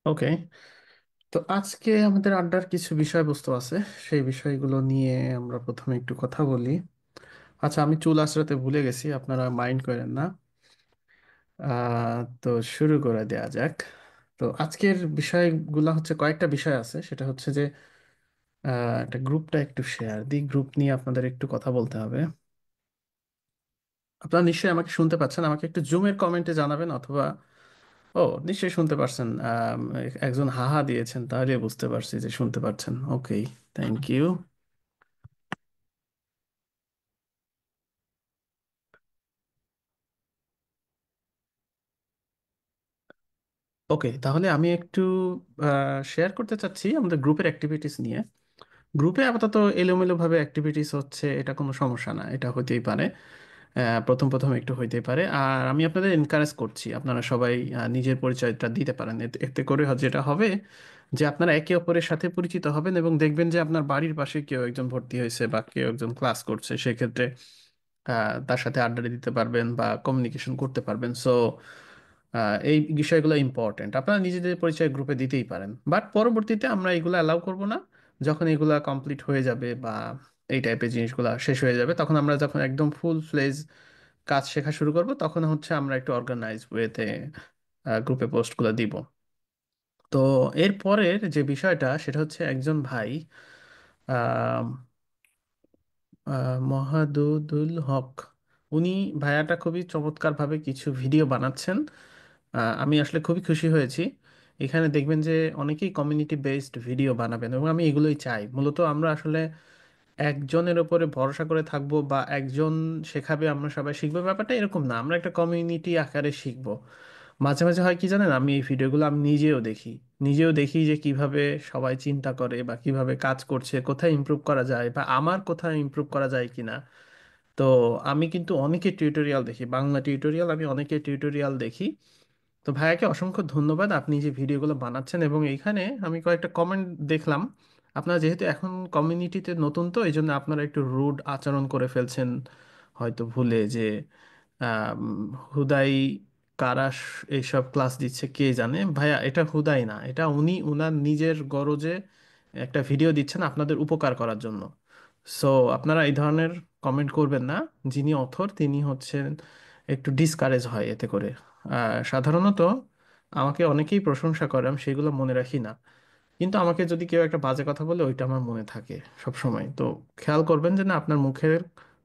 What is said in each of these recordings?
ওকে। তো আজকে আমাদের আড্ডার কিছু বিষয়বস্তু আছে, সেই বিষয়গুলো নিয়ে আমরা প্রথমে একটু কথা বলি। আচ্ছা, আমি চুল আঁচড়াতে ভুলে গেছি, আপনারা মাইন্ড করেন না। তো শুরু করে দেয়া যাক। তো আজকের বিষয়গুলো হচ্ছে, কয়েকটা বিষয় আছে, সেটা হচ্ছে যে একটা গ্রুপটা একটু শেয়ার দিই, গ্রুপ নিয়ে আপনাদের একটু কথা বলতে হবে। আপনারা নিশ্চয়ই আমাকে শুনতে পাচ্ছেন, আমাকে একটু জুমের কমেন্টে জানাবেন, অথবা ও নিশ্চয়ই শুনতে পারছেন। একজন হাহা দিয়েছেন, তাহলে বুঝতে পারছি যে শুনতে পাচ্ছেন। ওকে, থ্যাংক ইউ। ওকে, তাহলে আমি একটু শেয়ার করতে চাচ্ছি আমাদের গ্রুপের অ্যাক্টিভিটিস নিয়ে। গ্রুপে আপাতত এলোমেলোভাবে অ্যাক্টিভিটিস হচ্ছে, এটা কোনো সমস্যা না, এটা হতেই পারে। প্রথম প্রথম একটু হইতেই পারে। আর আমি আপনাদের এনকারেজ করছি, আপনারা সবাই নিজের পরিচয়টা দিতে পারেন। এতে এতে করে যেটা হবে যে আপনারা একে অপরের সাথে পরিচিত হবেন, এবং দেখবেন যে আপনার বাড়ির পাশে কেউ একজন ভর্তি হয়েছে বা কেউ একজন ক্লাস করছে, সেক্ষেত্রে তার সাথে আড্ডা দিতে পারবেন বা কমিউনিকেশন করতে পারবেন। সো এই বিষয়গুলো ইম্পর্টেন্ট, আপনারা নিজেদের পরিচয় গ্রুপে দিতেই পারেন, বাট পরবর্তীতে আমরা এগুলো অ্যালাউ করব না। যখন এগুলা কমপ্লিট হয়ে যাবে বা এই টাইপের জিনিসগুলো শেষ হয়ে যাবে, তখন আমরা যখন একদম ফুল ফ্লেজ কাজ শেখা শুরু করব, তখন হচ্ছে আমরা একটু অর্গানাইজ ওয়েতে গ্রুপে পোস্টগুলো দিব। তো এর পরের যে বিষয়টা, সেটা হচ্ছে একজন ভাই, আহ মহাদুদুল হক, উনি, ভাইয়াটা খুবই চমৎকারভাবে কিছু ভিডিও বানাচ্ছেন। আমি আসলে খুবই খুশি হয়েছি। এখানে দেখবেন যে অনেকেই কমিউনিটি বেসড ভিডিও বানাবেন, এবং আমি এগুলোই চাই। মূলত আমরা আসলে একজনের ওপরে ভরসা করে থাকবো বা একজন শেখাবে আমরা সবাই শিখবো, ব্যাপারটা এরকম না। আমরা একটা কমিউনিটি আকারে শিখবো। মাঝে মাঝে হয় কি জানেন, আমি এই ভিডিওগুলো আমি নিজেও দেখি যে কিভাবে সবাই চিন্তা করে বা কিভাবে কাজ করছে, কোথায় ইমপ্রুভ করা যায় বা আমার কোথায় ইমপ্রুভ করা যায় কিনা। তো আমি কিন্তু অনেকের টিউটোরিয়াল দেখি, বাংলা টিউটোরিয়াল, আমি অনেকের টিউটোরিয়াল দেখি। তো ভাইয়াকে অসংখ্য ধন্যবাদ, আপনি যে ভিডিওগুলো বানাচ্ছেন। এবং এইখানে আমি কয়েকটা কমেন্ট দেখলাম, আপনারা যেহেতু এখন কমিউনিটিতে নতুন, তো এই জন্য আপনারা একটু রুড আচরণ করে ফেলছেন, হয়তো ভুলে, যে আম, হুদাই কারা এইসব ক্লাস দিচ্ছে কে জানে। ভাইয়া, এটা হুদাই না, এটা উনি উনার নিজের গরজে একটা ভিডিও দিচ্ছেন আপনাদের উপকার করার জন্য। সো আপনারা এই ধরনের কমেন্ট করবেন না। যিনি অথর তিনি হচ্ছেন একটু ডিসকারেজ হয় এতে করে। সাধারণত আমাকে অনেকেই প্রশংসা করে, আমি সেগুলো মনে রাখি না, কিন্তু আমাকে যদি কেউ একটা বাজে কথা বলে, ওইটা আমার মনে থাকে সব সময়। তো খেয়াল করবেন যে না, আপনার মুখের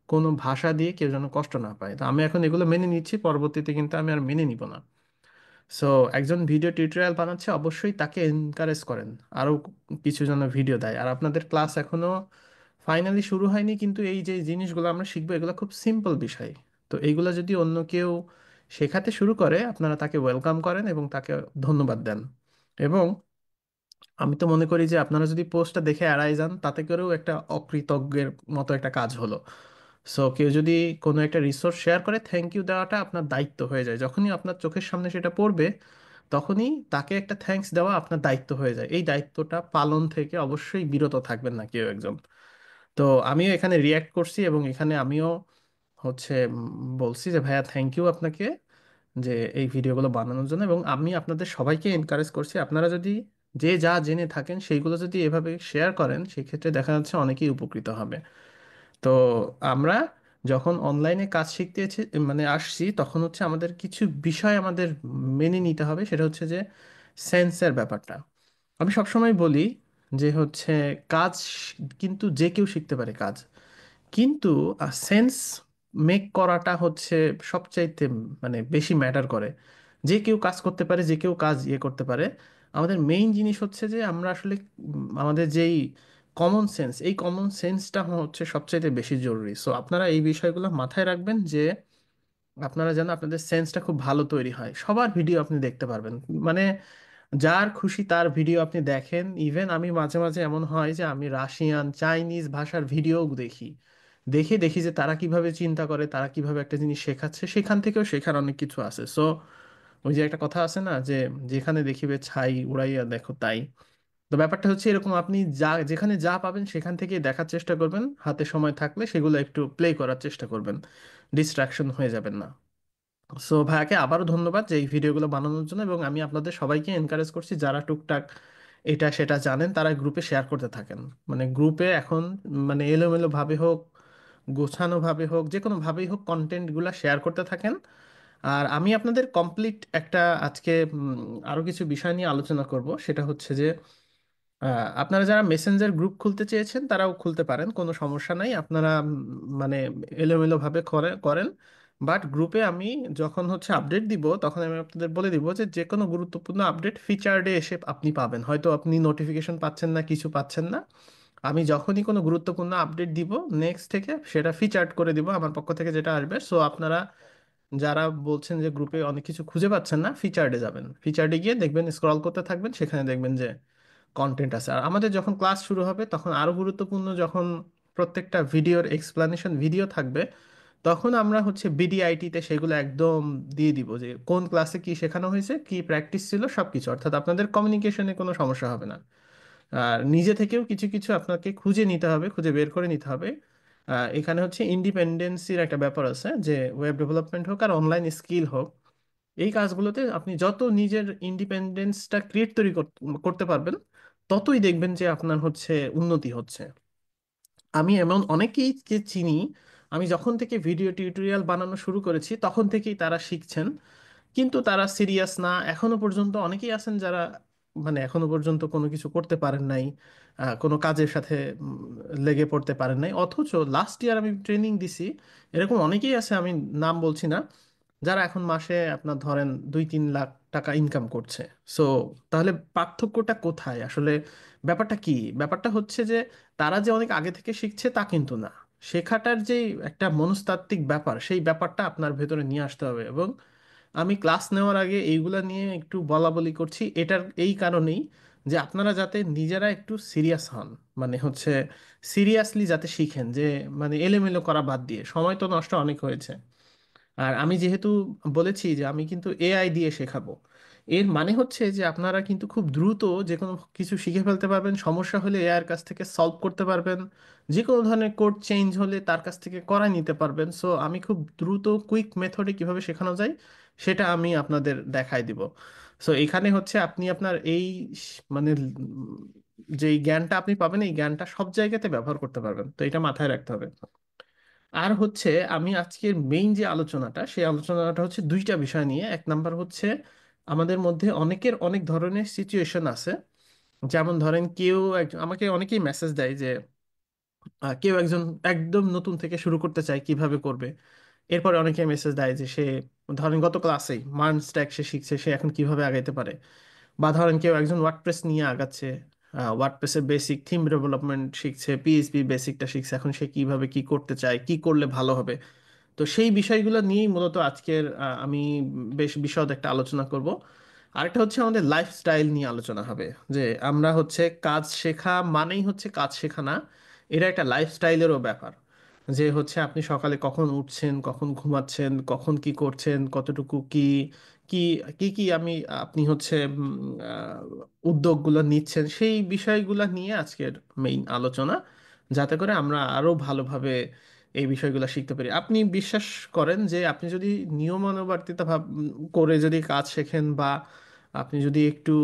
কোনো ভাষা দিয়ে কেউ যেন কষ্ট না পায়। তো আমি এখন এগুলো মেনে নিচ্ছি, পরবর্তীতে কিন্তু আমি আর মেনে নিব না। সো একজন ভিডিও টিউটোরিয়াল বানাচ্ছে, অবশ্যই তাকে এনকারেজ করেন আরও কিছু যেন ভিডিও দেয়। আর আপনাদের ক্লাস এখনো ফাইনালি শুরু হয়নি, কিন্তু এই যে জিনিসগুলো আমরা শিখবো, এগুলো খুব সিম্পল বিষয়। তো এইগুলো যদি অন্য কেউ শেখাতে শুরু করে, আপনারা তাকে ওয়েলকাম করেন এবং তাকে ধন্যবাদ দেন। এবং আমি তো মনে করি যে আপনারা যদি পোস্টটা দেখে এড়াই যান, তাতে করেও একটা অকৃতজ্ঞের মতো একটা কাজ হলো। সো কেউ যদি কোনো একটা রিসোর্স শেয়ার করে, থ্যাংক ইউ দেওয়াটা আপনার দায়িত্ব হয়ে যায়। যখনই আপনার চোখের সামনে সেটা পড়বে, তখনই তাকে একটা থ্যাঙ্কস দেওয়া আপনার দায়িত্ব হয়ে যায়। এই দায়িত্বটা পালন থেকে অবশ্যই বিরত থাকবেন না কেউ একজন। তো আমিও এখানে রিয়্যাক্ট করছি, এবং এখানে আমিও হচ্ছে বলছি যে ভাইয়া, থ্যাংক ইউ আপনাকে, যে এই ভিডিওগুলো বানানোর জন্য। এবং আমি আপনাদের সবাইকে এনকারেজ করছি, আপনারা যদি যে যা জেনে থাকেন সেইগুলো যদি এভাবে শেয়ার করেন, সেক্ষেত্রে দেখা যাচ্ছে অনেকেই উপকৃত হবে। তো আমরা যখন অনলাইনে কাজ শিখতে মানে আসছি, তখন হচ্ছে আমাদের কিছু বিষয় আমাদের মেনে নিতে হবে। সেটা হচ্ছে যে সেন্সের ব্যাপারটা। আমি সবসময় বলি যে হচ্ছে কাজ কিন্তু যে কেউ শিখতে পারে কাজ, কিন্তু সেন্স মেক করাটা হচ্ছে সবচাইতে মানে বেশি ম্যাটার করে। যে কেউ কাজ করতে পারে, যে কেউ কাজ করতে পারে। আমাদের মেইন জিনিস হচ্ছে যে আমরা আসলে আমাদের যেই কমন সেন্স, এই কমন সেন্সটা হচ্ছে সবচাইতে বেশি জরুরি। সো আপনারা এই বিষয়গুলো মাথায় রাখবেন, যে আপনারা যেন আপনাদের সেন্সটা খুব ভালো তৈরি হয়। সবার ভিডিও আপনি দেখতে পারবেন, মানে যার খুশি তার ভিডিও আপনি দেখেন। ইভেন আমি মাঝে মাঝে এমন হয় যে আমি রাশিয়ান, চাইনিজ ভাষার ভিডিও দেখি, দেখি যে তারা কিভাবে চিন্তা করে, তারা কিভাবে একটা জিনিস শেখাচ্ছে, সেখান থেকেও শেখার অনেক কিছু আছে। সো ওই যে একটা কথা আছে না, যে যেখানে দেখিবে ছাই উড়াইয়া দেখো তাই। তো ব্যাপারটা হচ্ছে এরকম, আপনি যা যেখানে যা পাবেন সেখান থেকেই দেখার চেষ্টা করবেন, হাতে সময় থাকলে সেগুলো একটু প্লে করার চেষ্টা করবেন, ডিস্ট্রাকশন হয়ে যাবেন না। সো ভাইয়াকে আবারও ধন্যবাদ যে এই ভিডিওগুলো বানানোর জন্য, এবং আমি আপনাদের সবাইকে এনকারেজ করছি যারা টুকটাক এটা সেটা জানেন তারা গ্রুপে শেয়ার করতে থাকেন। মানে গ্রুপে এখন মানে এলোমেলো ভাবে হোক, গোছানো ভাবে হোক, যে কোনো ভাবেই হোক কন্টেন্টগুলো শেয়ার করতে থাকেন। আর আমি আপনাদের কমপ্লিট একটা আজকে আরো কিছু বিষয় নিয়ে আলোচনা করব, সেটা হচ্ছে যে আপনারা যারা মেসেঞ্জার গ্রুপ খুলতে চেয়েছেন তারাও খুলতে পারেন, কোনো সমস্যা নাই। আপনারা মানে এলোমেলো ভাবে করেন, বাট গ্রুপে আমি যখন হচ্ছে আপডেট দিব তখন আমি আপনাদের বলে দিব যে যে কোনো গুরুত্বপূর্ণ আপডেট ফিচার্ডে এসে আপনি পাবেন। হয়তো আপনি নোটিফিকেশন পাচ্ছেন না, কিছু পাচ্ছেন না, আমি যখনই কোনো গুরুত্বপূর্ণ আপডেট দিব নেক্সট থেকে সেটা ফিচার্ড করে দিব আমার পক্ষ থেকে যেটা আসবে। সো আপনারা যারা বলছেন যে গ্রুপে অনেক কিছু খুঁজে পাচ্ছেন না, ফিচার্ডে যাবেন, ফিচার্ডে গিয়ে দেখবেন, স্ক্রল করতে থাকবেন, সেখানে দেখবেন যে কন্টেন্ট আছে। আর আমাদের যখন ক্লাস শুরু হবে তখন আরো গুরুত্বপূর্ণ, যখন প্রত্যেকটা ভিডিওর এক্সপ্লানেশন ভিডিও থাকবে, তখন আমরা হচ্ছে বিডিআইটিতে সেগুলো একদম দিয়ে দিব যে কোন ক্লাসে কি শেখানো হয়েছে, কি প্র্যাকটিস ছিল, সবকিছু। অর্থাৎ আপনাদের কমিউনিকেশনে কোনো সমস্যা হবে না। আর নিজে থেকেও কিছু কিছু আপনাকে খুঁজে নিতে হবে, খুঁজে বের করে নিতে হবে। এখানে হচ্ছে ইন্ডিপেন্ডেন্সির একটা ব্যাপার আছে, যে ওয়েব ডেভেলপমেন্ট হোক আর অনলাইন স্কিল হোক, এই কাজগুলোতে আপনি যত নিজের ইন্ডিপেন্ডেন্সটা ক্রিয়েট তৈরি করতে পারবেন, ততই দেখবেন যে আপনার হচ্ছে উন্নতি হচ্ছে। আমি এমন অনেকেই যে চিনি, আমি যখন থেকে ভিডিও টিউটোরিয়াল বানানো শুরু করেছি তখন থেকেই তারা শিখছেন, কিন্তু তারা সিরিয়াস না এখনো পর্যন্ত। অনেকেই আছেন যারা মানে এখনো পর্যন্ত কোনো কিছু করতে পারেন নাই, কোনো কাজের সাথে লেগে পড়তে পারেন নাই, অথচ লাস্ট ইয়ার আমি ট্রেনিং দিছি। এরকম অনেকেই আছে, আমি নাম বলছি না, যারা এখন মাসে আপনার ধরেন 2-3 লাখ টাকা ইনকাম করছে। সো তাহলে পার্থক্যটা কোথায় আসলে? ব্যাপারটা কি? ব্যাপারটা হচ্ছে যে তারা যে অনেক আগে থেকে শিখছে তা কিন্তু না। শেখাটার যে একটা মনস্তাত্ত্বিক ব্যাপার, সেই ব্যাপারটা আপনার ভেতরে নিয়ে আসতে হবে। এবং আমি ক্লাস নেওয়ার আগে এইগুলা নিয়ে একটু বলা বলি করছি, এটার এই কারণেই যে আপনারা যাতে নিজেরা একটু সিরিয়াস হন, মানে হচ্ছে সিরিয়াসলি যাতে শিখেন, যে মানে এলোমেলো করা বাদ দিয়ে। সময় তো নষ্ট অনেক হয়েছে। আর আমি যেহেতু বলেছি যে আমি কিন্তু এআই দিয়ে শেখাবো, এর মানে হচ্ছে যে আপনারা কিন্তু খুব দ্রুত যে কোনো কিছু শিখে ফেলতে পারবেন, সমস্যা হলে এআই এর কাছ থেকে সলভ করতে পারবেন, যে কোনো ধরনের কোড চেঞ্জ হলে তার কাছ থেকে করাই নিতে পারবেন। সো আমি খুব দ্রুত কুইক মেথডে কিভাবে শেখানো যায় সেটা আমি আপনাদের দেখাই দিব। সো এখানে হচ্ছে আপনি আপনার এই মানে যেই জ্ঞানটা আপনি পাবেন, এই জ্ঞানটা সব জায়গাতে ব্যবহার করতে পারবেন, তো এটা মাথায় রাখতে হবে। আর হচ্ছে আমি আজকের মেইন যে আলোচনাটা, সেই আলোচনাটা হচ্ছে দুইটা বিষয় নিয়ে। এক নাম্বার হচ্ছে আমাদের মধ্যে অনেকের অনেক ধরনের সিচুয়েশন আছে। যেমন ধরেন কেউ একজন আমাকে অনেকেই মেসেজ দেয় যে কেউ একজন একদম নতুন থেকে শুরু করতে চায়, কিভাবে করবে। এরপরে অনেকে মেসেজ দেয় যে সে ধরেন গত ক্লাসেই মার্ন স্ট্যাক সে শিখছে, সে এখন কিভাবে আগাইতে পারে। বা ধরেন কেউ একজন ওয়ার্ডপ্রেস নিয়ে আগাচ্ছে, ওয়ার্ডপ্রেসের বেসিক থিম ডেভেলপমেন্ট শিখছে, পিএইচপি বেসিকটা শিখছে, এখন সে কিভাবে কি করতে চায়, কি করলে ভালো হবে। তো সেই বিষয়গুলো নিয়েই মূলত আজকের আমি বেশ বিশদ একটা আলোচনা করব। আরেকটা হচ্ছে আমাদের লাইফস্টাইল নিয়ে আলোচনা হবে, যে আমরা হচ্ছে কাজ শেখা মানেই হচ্ছে কাজ শেখা না, এটা একটা লাইফস্টাইলেরও ব্যাপার। যে হচ্ছে আপনি সকালে কখন উঠছেন, কখন ঘুমাচ্ছেন, কখন কি করছেন, কতটুকু কি কি কি কি আপনি হচ্ছে উদ্যোগগুলো নিচ্ছেন, সেই বিষয়গুলো নিয়ে আজকের মেইন আলোচনা, যাতে করে আমরা আরো ভালোভাবে এই বিষয়গুলো শিখতে পারি। আপনি বিশ্বাস করেন যে আপনি যদি নিয়মানুবর্তিতা করে যদি কাজ শেখেন, বা আপনি যদি একটু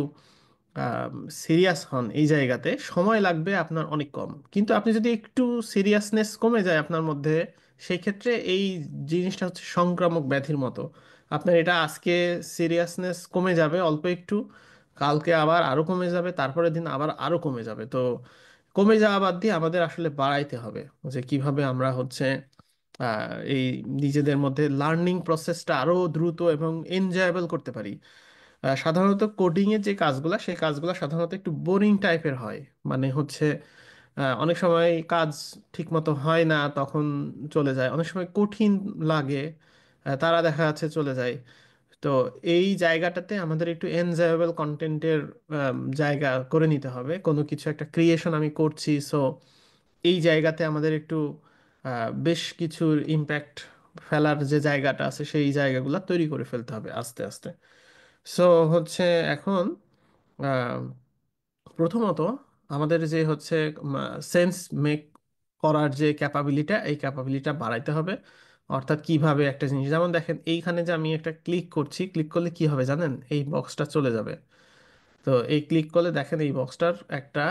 সিরিয়াস হন, এই জায়গাতে সময় লাগবে আপনার অনেক কম। কিন্তু আপনি যদি একটু সিরিয়াসনেস কমে যায় আপনার মধ্যে, সেই ক্ষেত্রে এই জিনিসটা হচ্ছে সংক্রামক ব্যাধির মতো। আপনার এটা আজকে সিরিয়াসনেস কমে যাবে অল্প একটু, কালকে আবার আরো কমে যাবে, তারপরের দিন আবার আরো কমে যাবে। তো কমে যাওয়া বাদ দিয়ে আমাদের আসলে বাড়াইতে হবে, যে কিভাবে আমরা হচ্ছে এই নিজেদের মধ্যে লার্নিং প্রসেসটা আরো দ্রুত এবং এনজয়েবল করতে পারি। সাধারণত কোডিং এর যে কাজগুলা, সেই কাজগুলা সাধারণত একটু বোরিং টাইপের হয়। মানে হচ্ছে অনেক সময় কাজ ঠিকমতো হয় না, তখন চলে যায়। অনেক সময় কঠিন লাগে, তারা দেখা যাচ্ছে চলে যায়। তো এই জায়গাটাতে আমাদের একটু এনজয়েবল কন্টেন্টের জায়গা করে নিতে হবে। কোনো কিছু একটা ক্রিয়েশন আমি করছি, সো এই জায়গাতে আমাদের একটু বেশ কিছুর ইম্প্যাক্ট ফেলার যে জায়গাটা আছে, সেই জায়গাগুলো তৈরি করে ফেলতে হবে আস্তে আস্তে। সো হচ্ছে এখন আহ, প্রথমত আমাদের যে হচ্ছে সেন্স মেক করার যে ক্যাপাবিলিটা, এই ক্যাপাবিলিটা বাড়াইতে হবে। অর্থাৎ কিভাবে একটা জিনিস, যেমন দেখেন এইখানে যে আমি একটা ক্লিক করছি, ক্লিক করলে কি হবে জানেন, এই বক্সটা চলে যাবে। তো এই ক্লিক করলে দেখেন এই বক্সটার একটা,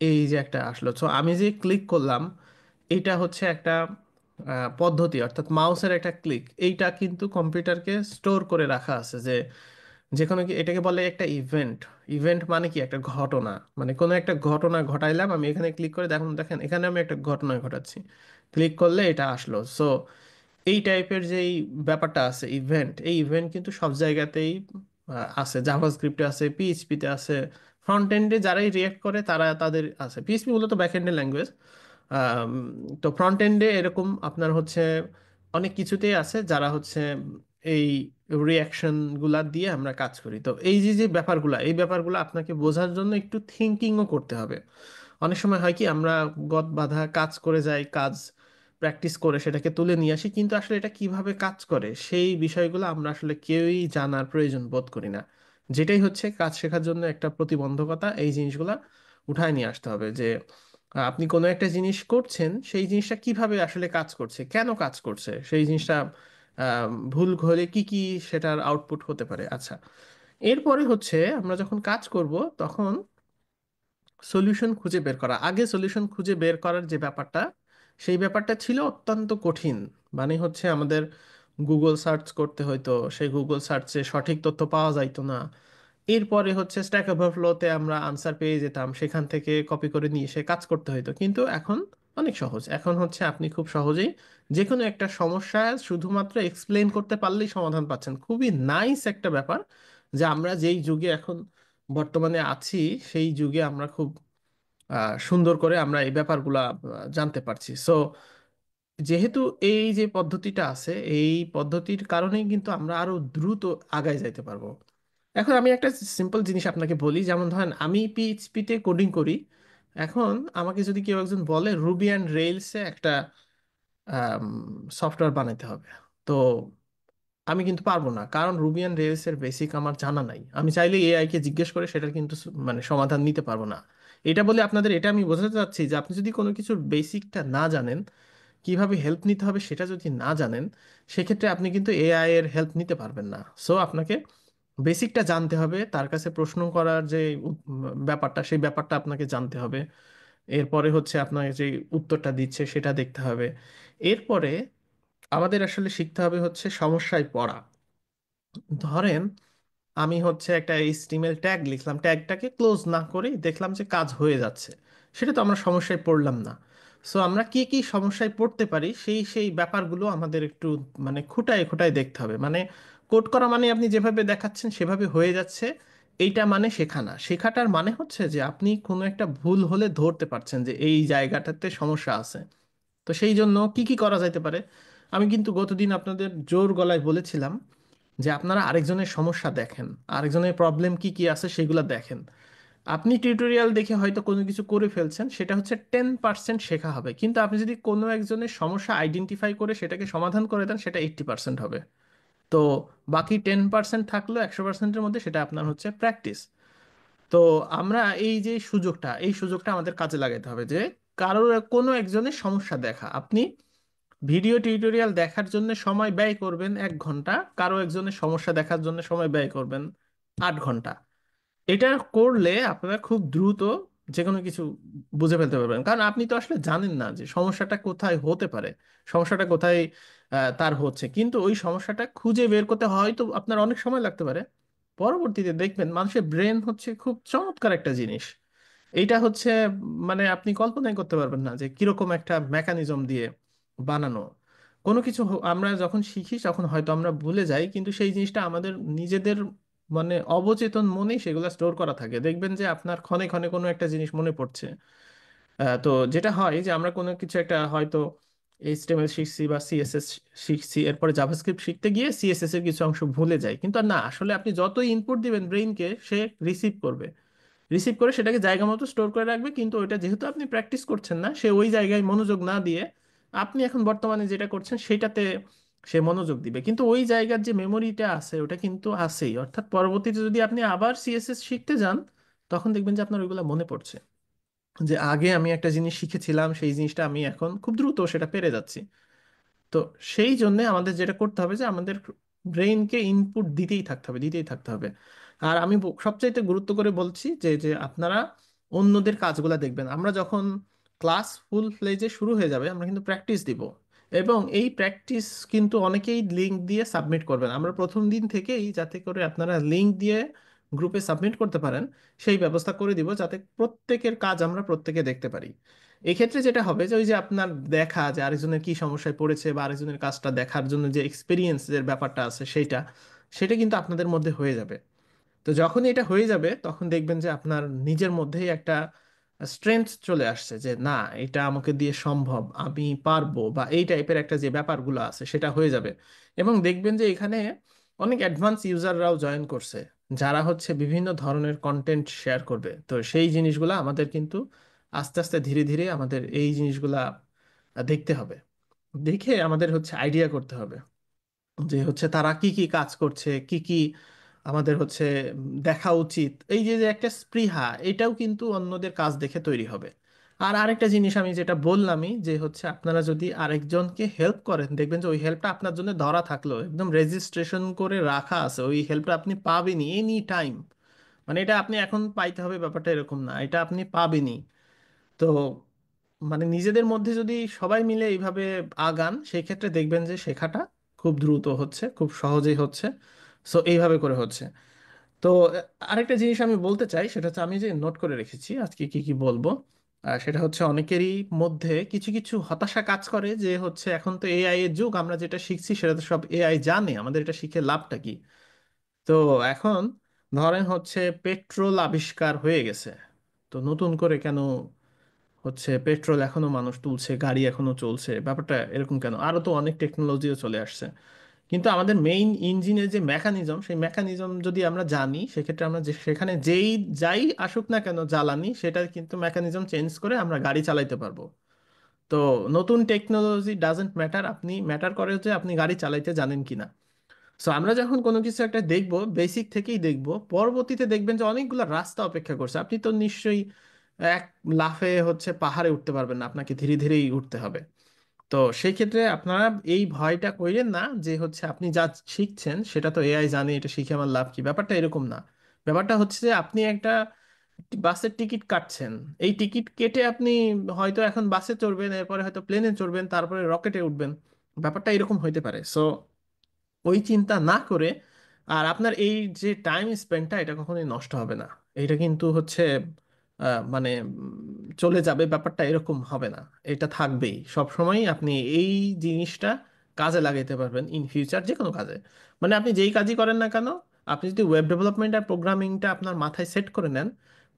এই যে একটা আসলো, তো আমি যে ক্লিক করলাম এইটা হচ্ছে একটা পদ্ধতি, অর্থাৎ মাউসের একটা ক্লিক, এইটা কিন্তু কম্পিউটারকে স্টোর করে রাখা আছে যে যে কোনো এটাকে বলে একটা ইভেন্ট। ইভেন্ট মানে কি, একটা ঘটনা, মানে কোনো একটা ঘটনা ঘটাইলাম, আমি এখানে ক্লিক করে দেখুন, দেখেন এখানে আমি একটা ঘটনা ঘটাচ্ছি, ক্লিক করলে এটা আসলো। সো এই টাইপের যেই ব্যাপারটা আছে ইভেন্ট, এই ইভেন্ট কিন্তু সব জায়গাতেই আছে, জাভাস্ক্রিপ্টে আছে, পিএইচপিতে আছে, ফ্রন্ট এন্ডে যারাই রিয়েক্ট করে তারা তাদের আছে, পিএইচপি মূলত ব্যাক এন্ডের ল্যাঙ্গুয়েজ। আম, তো ফ্রন্ট এন্ডে এরকম আপনার হচ্ছে অনেক কিছুতেই আছে যারা হচ্ছে এই রিয়াকশন গুলা দিয়ে আমরা কাজ করি। তো এই যে যে ব্যাপারগুলা, এই ব্যাপারগুলো আপনাকে বোঝার জন্য একটু থিঙ্কিংও করতে হবে। অনেক সময় হয় কি আমরা গদ বাঁধা কাজ করে যাই, কাজ প্র্যাকটিস করে সেটাকে তুলে নিয়ে আসি, কিন্তু আসলে এটা কিভাবে কাজ করে সেই বিষয়গুলো আমরা আসলে কেউই জানার প্রয়োজন বোধ করি না। যেটাই হচ্ছে কাজ শেখার জন্য একটা প্রতিবন্ধকতা, এই জিনিসগুলা উঠায় নিয়ে আসতে হবে যে আপনি কোনো একটা জিনিস করছেন, সেই জিনিসটা কিভাবে আসলে কাজ করছে, কেন কাজ করছে, সেই জিনিসটা ভুল হলে কি কি সেটার আউটপুট হতে পারে। আচ্ছা, এরপরে হচ্ছে আমরা যখন কাজ করব তখন সলিউশন খুঁজে বের করা। আগে সলিউশন খুঁজে বের করার যে ব্যাপারটা, সেই ব্যাপারটা ছিল অত্যন্ত কঠিন। মানে হচ্ছে আমাদের গুগল সার্চ করতে হইতো, সেই গুগল সার্চে সঠিক তথ্য পাওয়া যাইতো না। এরপরে হচ্ছে স্ট্যাক ওভারফ্লোতে আমরা আনসার পেয়ে যেতাম, সেখান থেকে কপি করে নিয়ে এসে কাজ করতে হইতো। কিন্তু এখন অনেক সহজ, এখন হচ্ছে আপনি খুব সহজেই যে কোনো একটা সমস্যা শুধুমাত্র এক্সপ্লেন করতে পারলেই সমাধান পাচ্ছেন। খুবই নাইস একটা ব্যাপার যে আমরা যেই যুগে এখন বর্তমানে আছি, সেই যুগে আমরা খুব সুন্দর করে আমরা এই ব্যাপারগুলা জানতে পারছি। সো যেহেতু এই যে পদ্ধতিটা আছে, এই পদ্ধতির কারণেই কিন্তু আমরা আরো দ্রুত আগায় যাইতে পারবো। এখন আমি একটা সিম্পল জিনিস আপনাকে বলি, যেমন ধরেন আমি পিএইচপিতে কোডিং করি। এখন আমাকে যদি কেউ একজন বলে রুবি অ্যান্ড রেইলসে একটা সফটওয়্যার বানাইতে হবে, তো আমি কিন্তু পারবো না, কারণ রুবি অ্যান্ড রেইলস এর বেসিক আমার জানা নাই। আমি চাইলে এআই কে জিজ্ঞেস করে সেটার কিন্তু মানে সমাধান নিতে পারবো না। এটা বলে আপনাদের এটা আমি বোঝাতে চাচ্ছি যে আপনি যদি কোনো কিছুর বেসিকটা না জানেন, কিভাবে হেল্প নিতে হবে সেটা যদি না জানেন, সেক্ষেত্রে আপনি কিন্তু এআই এর হেল্প নিতে পারবেন না। সো আপনাকে বেসিকটা জানতে হবে, তার কাছে প্রশ্ন করার যে ব্যাপারটা, সেই ব্যাপারটা আপনাকে জানতে হবে। এরপরে হচ্ছে আপনাকে যে উত্তরটা দিচ্ছে সেটা দেখতে হবে। এরপরে আমাদের আসলে শিখতে হবে হচ্ছে সমস্যায় পড়া। ধরেন আমি হচ্ছে একটা এইচটিএমএল ট্যাগ লিখলাম, ট্যাগটাকে ক্লোজ না করেই দেখলাম যে কাজ হয়ে যাচ্ছে, সেটা তো আমরা সমস্যায় পড়লাম না। সো আমরা কি কি সমস্যায় পড়তে পারি সেই সেই ব্যাপারগুলো আমাদের একটু মানে খুঁটায় খুঁটায় দেখতে হবে। মানে কোড করা মানে আপনি যেভাবে দেখাচ্ছেন সেভাবে হয়ে যাচ্ছে, এইটা মানে শেখা না। শেখাটার মানে হচ্ছে যে আপনি কোনো একটা ভুল হলে ধরতে পারছেন যে এই জায়গাটাতে সমস্যা আছে। তো সেই জন্য কি কি করা যাইতে পারে, আমি কিন্তু গতদিন আপনাদের জোর গলায় বলেছিলাম যে আপনারা আরেকজনের সমস্যা দেখেন, আরেকজনের প্রবলেম কি কি আছে সেগুলো দেখেন। আপনি টিউটোরিয়াল দেখে হয়তো কোনো কিছু করে ফেলছেন, সেটা হচ্ছে 10% শেখা হবে, কিন্তু আপনি যদি কোনো একজনের সমস্যা আইডেন্টিফাই করে সেটাকে সমাধান করে দেন, সেটা 80% হবে। তো বাকি 10% থাকলো 100%-এর মধ্যে, সেটা আপনার হচ্ছে প্র্যাকটিস। তো আমরা এই যে সুযোগটা, এই সুযোগটা আমাদের কাজে লাগাতে হবে যে কারোর কোনো একজনের সমস্যা দেখা, আপনি ভিডিও টিউটোরিয়াল দেখার জন্য সময় ব্যয় করবেন 1 ঘন্টা, কারো একজনের সমস্যা দেখার জন্য সময় ব্যয় করবেন 8 ঘন্টা। এটা করলে আপনারা খুব দ্রুত যে কোনো কিছু বুঝে ফেলতে পারবেন, কারণ আপনি তো আসলে জানেন না যে সমস্যাটা কোথায় হতে পারে, সমস্যাটা কোথায় তার হচ্ছে, কিন্তু ওই সমস্যাটা খুঁজে বের করতে হয়তো আপনার অনেক সময় লাগতে পারে। পরবর্তীতে দেখবেন মানুষের ব্রেন হচ্ছে খুব চমৎকার একটা জিনিস। এইটা হচ্ছে মানে আপনি কল্পনাই করতে পারবেন না যে কিরকম একটা মেকানিজম দিয়ে বানানো। কোনো কিছু আমরা যখন শিখি তখন হয়তো আমরা ভুলে যাই, কিন্তু সেই জিনিসটা আমাদের নিজেদের মানে অবচেতন মনেই সেগুলো স্টোর করা থাকে। দেখবেন যে আপনার ক্ষণে ক্ষণে কোনো একটা জিনিস মনে পড়ছে। তো যেটা হয় যে আমরা কোনো কিছু একটা হয়তো এইচটিএমএল শিখছি বা সিএসএস শিখছি, এরপরে জাভাস্ক্রিপ্ট শিখতে গিয়ে সিএসএস এর কিছু অংশ ভুলে যায়, কিন্তু আর না, আসলে আপনি যতই ইনপুট দিবেন ব্রেইনকে, সে রিসিভ করবে, রিসিভ করে সেটাকে জায়গা মতো স্টোর করে রাখবে। কিন্তু ওইটা যেহেতু আপনি প্র্যাকটিস করছেন না, সে ওই জায়গায় মনোযোগ না দিয়ে আপনি এখন বর্তমানে যেটা করছেন সেটাতে সে মনোযোগ দিবে, কিন্তু ওই জায়গার যে মেমোরিটা আছে ওটা কিন্তু আছেই। অর্থাৎ পরবর্তীতে যদি আপনি আবার সিএসএস শিখতে যান, তখন দেখবেন যে আপনার ওইগুলো মনে পড়ছে, যে আগে আমি একটা জিনিস শিখেছিলাম, সেই জিনিসটা আমি এখন খুব দ্রুত সেটা পেরে যাচ্ছি। তো সেই জন্য আমাদের যেটা করতে হবে যে আমাদের ব্রেইনকে ইনপুট দিতেই থাকতে হবে, দিতেই থাকতে হবে। আর আমি সবচাইতে গুরুত্ব করে বলছি যে যে আপনারা অন্যদের কাজগুলা দেখবেন। আমরা যখন ক্লাস ফুল ফ্লেজে শুরু হয়ে যাবে, আমরা কিন্তু প্র্যাকটিস দিব, এবং এই প্র্যাকটিস কিন্তু অনেকেই লিঙ্ক দিয়ে সাবমিট করবেন। আমরা প্রথম দিন থেকেই যাতে করে আপনারা লিঙ্ক দিয়ে গ্রুপে সাবমিট করতে পারেন সেই ব্যবস্থা করে দিব, যাতে প্রত্যেকের কাজ আমরা প্রত্যেকে দেখতে পারি। এক্ষেত্রে যেটা হবে যে ওই যে আপনার দেখা যে আরেকজনের কি সমস্যায় পড়েছে বা আরেকজনের কাজটা দেখার জন্য যে এক্সপিরিয়েন্সের ব্যাপারটা আছে সেইটা, সেটা কিন্তু আপনাদের মধ্যে হয়ে যাবে। তো যখন এটা হয়ে যাবে তখন দেখবেন যে আপনার নিজের মধ্যেই একটা স্ট্রেংথ চলে আসছে যে না, এটা আমাকে দিয়ে সম্ভব, আমি পারবো, বা এই টাইপের একটা যে ব্যাপারগুলো আছে সেটা হয়ে যাবে। এবং দেখবেন যে এখানে অনেক অ্যাডভান্স ইউজাররাও জয়েন করছে, যারা হচ্ছে বিভিন্ন ধরনের কন্টেন্ট শেয়ার করবে। তো সেই জিনিসগুলো আমাদের কিন্তু আস্তে আস্তে ধীরে ধীরে আমাদের এই জিনিসগুলা দেখতে হবে। দেখে আমাদের হচ্ছে আইডিয়া করতে হবে যে হচ্ছে তারা কি কি কাজ করছে, কি কি আমাদের হচ্ছে দেখা উচিত। এই যে যে একটা স্পৃহা, এটাও কিন্তু অন্যদের কাজ দেখে তৈরি হবে। আর আরেকটা জিনিস আমি যেটা বললামই, যে হচ্ছে আপনারা যদি আরেকজনকে হেল্প করেন, দেখবেন যে ওই হেল্পটা আপনার জন্য ধরা থাকলো, একদম রেজিস্ট্রেশন করে রাখা আছে, ওই হেল্পটা আপনি পাবেনই এনি টাইম। মানে এটা আপনি এখন পাইতে হবে ব্যাপারটা এরকম না, এটা আপনি পাবেনই। তো মানে নিজেদের মধ্যে যদি সবাই মিলে এইভাবে আগান, সেই ক্ষেত্রে দেখবেন যে শেখাটা খুব দ্রুত হচ্ছে, খুব সহজেই হচ্ছে। সো এইভাবে করে হচ্ছে। তো আরেকটা জিনিস আমি বলতে চাই, সেটা হচ্ছে আমি যে নোট করে রেখেছি আজকে কি কি বলবো। সেটা হচ্ছে অনেকেরই মধ্যে কিছু কিছু হতাশা কাজ করে যে হচ্ছে এখন তো এআই এর যুগ, আমরা যেটা শিখছি সেটা তো সব এআই জানে, আমাদের এটা শিখে লাভটা কি? তো এখন ধরেন হচ্ছে পেট্রোল আবিষ্কার হয়ে গেছে, তো নতুন করে কেন হচ্ছে পেট্রোল এখনো মানুষ তুলছে, গাড়ি এখনো চলছে, ব্যাপারটা এরকম কেন? আরো তো অনেক টেকনোলজিও চলে আসছে, কিন্তু আমাদের মেইন ইঞ্জিনের যে মেকানিজম, সেই মেকানিজম যদি আমরা জানি, সেক্ষেত্রে আমরা যে সেখানে যাই আসুক না কেন জ্বালানি, সেটা কিন্তু মেকানিজম চেঞ্জ করে আমরা গাড়ি চালাইতে পারবো। তো নতুন টেকনোলজি ডাজেন্ট ম্যাটার, আপনি ম্যাটার করে যে আপনি গাড়ি চালাইতে জানেন কিনা। সো আমরা যখন কোনো কিছু একটা দেখব, বেসিক থেকেই দেখব, পরবর্তীতে দেখবেন যে অনেকগুলো রাস্তা অপেক্ষা করছে। আপনি তো নিশ্চয়ই এক লাফে হচ্ছে পাহাড়ে উঠতে পারবেন না, আপনাকে ধীরে ধীরেই উঠতে হবে। তো সেই ক্ষেত্রে আপনারা এই ভয়টা কইরেন না যে হচ্ছে আপনি যা শিখছেন সেটা তো এআই জানে, এটা শিখে আমার লাভ কি, ব্যাপারটা এরকম না। ব্যাপারটা হচ্ছে যে আপনি একটা বাসের টিকিট কাটছেন, এই টিকিট কেটে আপনি হয়তো এখন বাসে চড়বেন, এরপরে হয়তো প্লেনে চড়বেন, তারপরে রকেটে উঠবেন, ব্যাপারটা এরকম হইতে পারে। সো ওই চিন্তা না করে, আর আপনার এই যে টাইম স্পেন্ডটা, এটা কখনোই নষ্ট হবে না। এটা কিন্তু হচ্ছে মানে চলে যাবে, ব্যাপারটা এরকম হবে না। এটা থাকবেই সব সময়, আপনি এই জিনিসটা কাজে লাগাইতে পারবেন ইন ফিউচার যে কোনো কাজে। মানে আপনি যেই কাজই করেন না কেন, আপনি যদি ওয়েব ডেভেলপমেন্ট আর প্রোগ্রামিংটা আপনার মাথায় সেট করে নেন,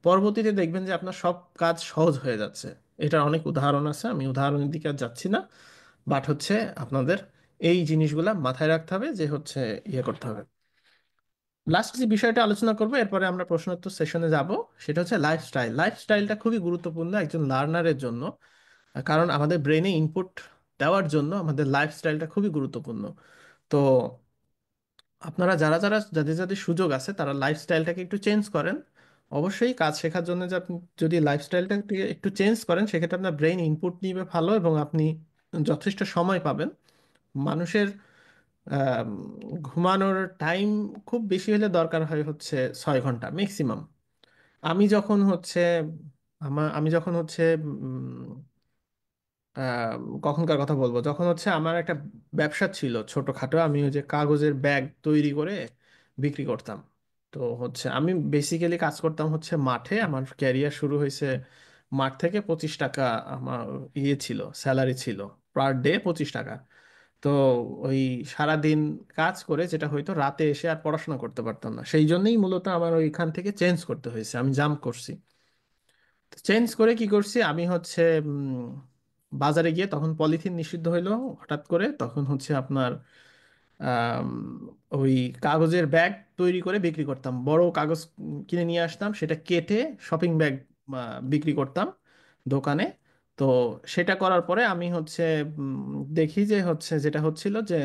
পরবর্তীতে দেখবেন যে আপনার সব কাজ সহজ হয়ে যাচ্ছে। এটার অনেক উদাহরণ আছে, আমি উদাহরণের দিকে আর যাচ্ছি না। বাট হচ্ছে আপনাদের এই জিনিসগুলা মাথায় রাখতে হবে, যে হচ্ছে ইয়ে করতে হবে। লাস্ট যে বিষয়টা আলোচনা করবো, এরপরে আমরা প্রশ্নোত্তর সেশনে যাব, সেটা হচ্ছে লাইফস্টাইল। লাইফস্টাইলটা খুবই গুরুত্বপূর্ণ একজন লার্নারের জন্য, কারণ আমাদের ব্রেনে ইনপুট দেওয়ার জন্য আমাদের লাইফস্টাইলটা খুবই গুরুত্বপূর্ণ। তো আপনারা যারা যারা যাদের যাদের সুযোগ আছে, তারা লাইফস্টাইলটাকে একটু চেঞ্জ করেন। অবশ্যই কাজ শেখার জন্য যে আপনি যদি লাইফস্টাইলটাকে একটু চেঞ্জ করেন, সেক্ষেত্রে আপনার ব্রেন ইনপুট নিবে ভালো, এবং আপনি যথেষ্ট সময় পাবেন। মানুষের আম, ঘুমানোর টাইম খুব বেশি হলে দরকার হয় হচ্ছে 6 ঘন্টা ম্যাক্সিমাম। আমি যখন হচ্ছে আমি যখন হচ্ছে কখনকার কথা বলবো, যখন হচ্ছে আমার একটা ব্যবসা ছিল ছোটখাটো, আমি ওই যে কাগজের ব্যাগ তৈরি করে বিক্রি করতাম। তো হচ্ছে আমি বেসিক্যালি কাজ করতাম হচ্ছে মাঠে, আমার ক্যারিয়ার শুরু হয়েছে মাঠ থেকে। 25 টাকা আমার ইয়ে ছিল, স্যালারি ছিল, পার ডে 25 টাকা। তো ওই সারাদিন কাজ করে যেটা হয়তো রাতে এসে আর পড়াশোনা করতে পারতাম না, সেই জন্যই মূলত আমার ওইখান থেকে চেঞ্জ করতে হয়েছে, আমি জাম্প করছি। চেঞ্জ করে কি করছি, আমি হচ্ছে বাজারে গিয়ে, তখন পলিথিন নিষিদ্ধ হইলো হঠাৎ করে, তখন হচ্ছে আপনার আম, ওই কাগজের ব্যাগ তৈরি করে বিক্রি করতাম। বড় কাগজ কিনে নিয়ে আসতাম, সেটা কেটে শপিং ব্যাগ বিক্রি করতাম দোকানে। তো সেটা করার পরে আমি হচ্ছে দেখি যে হচ্ছে যেটা হচ্ছিল যে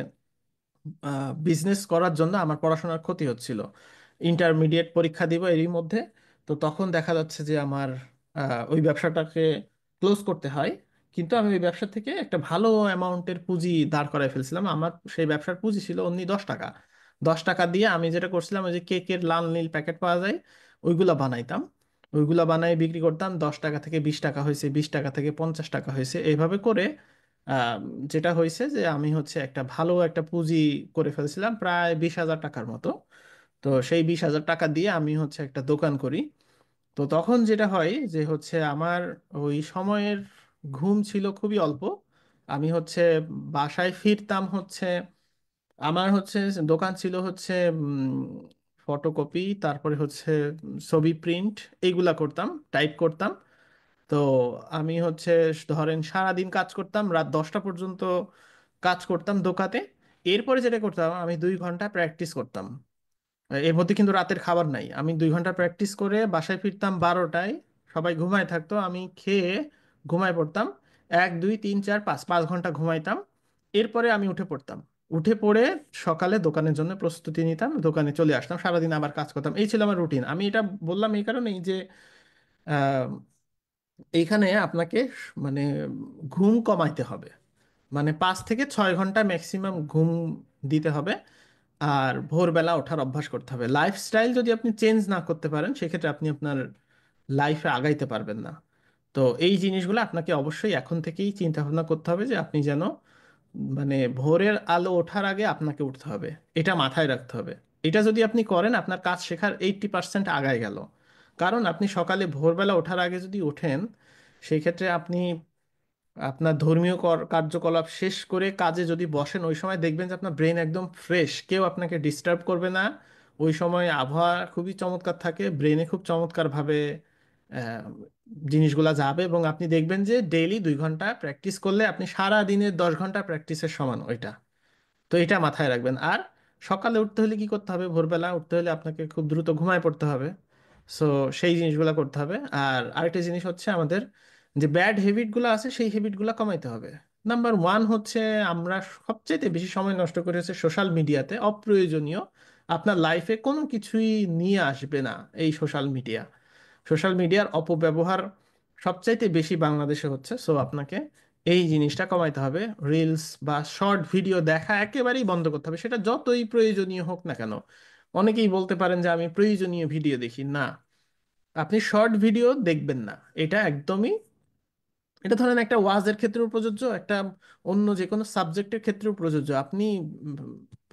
বিজনেস করার জন্য আমার পড়াশোনার ক্ষতি হচ্ছিল। ইন্টারমিডিয়েট পরীক্ষা দিব এরই মধ্যে। তো তখন দেখা যাচ্ছে যে আমার ওই ব্যবসাটাকে ক্লোজ করতে হয়। কিন্তু আমি ওই ব্যবসা থেকে একটা ভালো অ্যামাউন্টের পুঁজি দাঁড় করায় ফেলছিলাম। আমার সেই ব্যবসার পুঁজি ছিল অনলি 10 টাকা। 10 টাকা দিয়ে আমি যেটা করছিলাম, ওই যে কেকের লাল নীল প্যাকেট পাওয়া যায়, ওইগুলা বানাইতাম। ওইগুলা বানাই বিক্রি করতাম। 10 টাকা থেকে 20 টাকা হয়েছে, 20 টাকা থেকে 50 টাকা হয়েছে, এইভাবে করে আহ, যেটা হয়েছে যে আমি হচ্ছে একটা ভালো একটা পুঁজি করে ফেলছিলাম, প্রায় 20,000 টাকার মতো। তো সেই 20,000 টাকা দিয়ে আমি হচ্ছে একটা দোকান করি। তো তখন যেটা হয় যে হচ্ছে আমার ওই সময়ের ঘুম ছিল খুবই অল্প। আমি হচ্ছে বাসায় ফিরতাম হচ্ছে, আমার হচ্ছে দোকান ছিল হচ্ছে ফটোকপি, তারপরে হচ্ছে ছবি প্রিন্ট, এইগুলা করতাম, টাইপ করতাম। তো আমি হচ্ছে ধরেন সারাদিন কাজ করতাম, রাত 10টা পর্যন্ত কাজ করতাম দোকানে। এরপরে যেটা করতাম, আমি 2 ঘন্টা প্র্যাকটিস করতাম। এর মধ্যে কিন্তু রাতের খাবার নাই। আমি 2 ঘন্টা প্র্যাকটিস করে বাসায় ফিরতাম 12টায়, সবাই ঘুমায় থাকতো, আমি খেয়ে ঘুমায় পড়তাম। 1 2 3 4 5 5 ঘন্টা ঘুমাইতাম। এরপরে আমি উঠে পড়তাম। উঠে পড়ে সকালে দোকানের জন্য প্রস্তুতি নিতাম, দোকানে চলে আসতাম, সারাদিন আবার কাজ করতাম। এই ছিল আমার রুটিন। আমি এটা বললাম এই কারণেই যে আহ, এইখানে আপনাকে মানে ঘুম কমাইতে হবে। মানে 5 থেকে 6 ঘন্টা ম্যাক্সিমাম ঘুম দিতে হবে। আর ভোরবেলা ওঠার অভ্যাস করতে হবে। লাইফস্টাইল যদি আপনি চেঞ্জ না করতে পারেন, সেক্ষেত্রে আপনি আপনার লাইফে আগাইতে পারবেন না। তো এই জিনিসগুলো আপনাকে অবশ্যই এখন থেকেই চিন্তা ভাবনা করতে হবে যে আপনি যেন মানে ভোরের আলো ওঠার আগে আপনাকে উঠতে হবে। এটা মাথায় রাখতে হবে। এটা যদি আপনি করেন, আপনার কাজ শেখার 80% আগায় গেল। কারণ আপনি সকালে ভোরবেলা ওঠার আগে যদি ওঠেন, সেই ক্ষেত্রে আপনি আপনার ধর্মীয় কার্যকলাপ শেষ করে কাজে যদি বসেন, ওই সময় দেখবেন যে আপনার ব্রেন একদম ফ্রেশ, কেউ আপনাকে ডিস্টার্ব করবে না। ওই সময় আবহাওয়া খুবই চমৎকার থাকে, ব্রেনে খুব চমৎকারভাবে আহ, জিনিসগুলা যাবে, এবং আপনি দেখবেন যে ডেইলি 2 ঘন্টা প্র্যাকটিস করলে আপনি সারা দিনের 10 ঘন্টা প্র্যাকটিসের সমান ওইটা। তো এটা মাথায় রাখবেন। আর সকালে উঠতে হলে কি করতে হবে? ভোরবেলা উঠতে হলে আপনাকে খুব দ্রুত ঘুমায় পড়তে হবে। সো সেই জিনিসগুলো করতে হবে। আর আরেকটা জিনিস হচ্ছে, আমাদের যে ব্যাড হ্যাবিটগুলো আছে সেই হ্যাবিটগুলো কমাইতে হবে। নাম্বার 1 হচ্ছে, আমরা সবচেয়ে বেশি সময় নষ্ট করি হচ্ছে সোশ্যাল মিডিয়াতে, অপ্রয়োজনীয়। আপনার লাইফে কোনো কিছুই নিয়ে আসবে না এই সোশ্যাল মিডিয়া। সোশ্যাল মিডিয়ার অপব্যবহার সবচাইতে বেশি বাংলাদেশে হচ্ছে। সো আপনাকে এই জিনিসটা কমাইতে হবে। রিলস বা শর্ট ভিডিও দেখা একেবারেই বন্ধ করতে হবে, সেটা যতই প্রয়োজনীয় হোক না কেন। অনেকেই বলতে পারেন যে আমি প্রয়োজনীয় ভিডিও দেখি না, আপনি শর্ট ভিডিও দেখবেন না। এটা একদমই, এটা ধরেন একটা ওয়াজের ক্ষেত্রেও প্রযোজ্য, একটা অন্য যে কোনো সাবজেক্টের ক্ষেত্রেও প্রযোজ্য। আপনি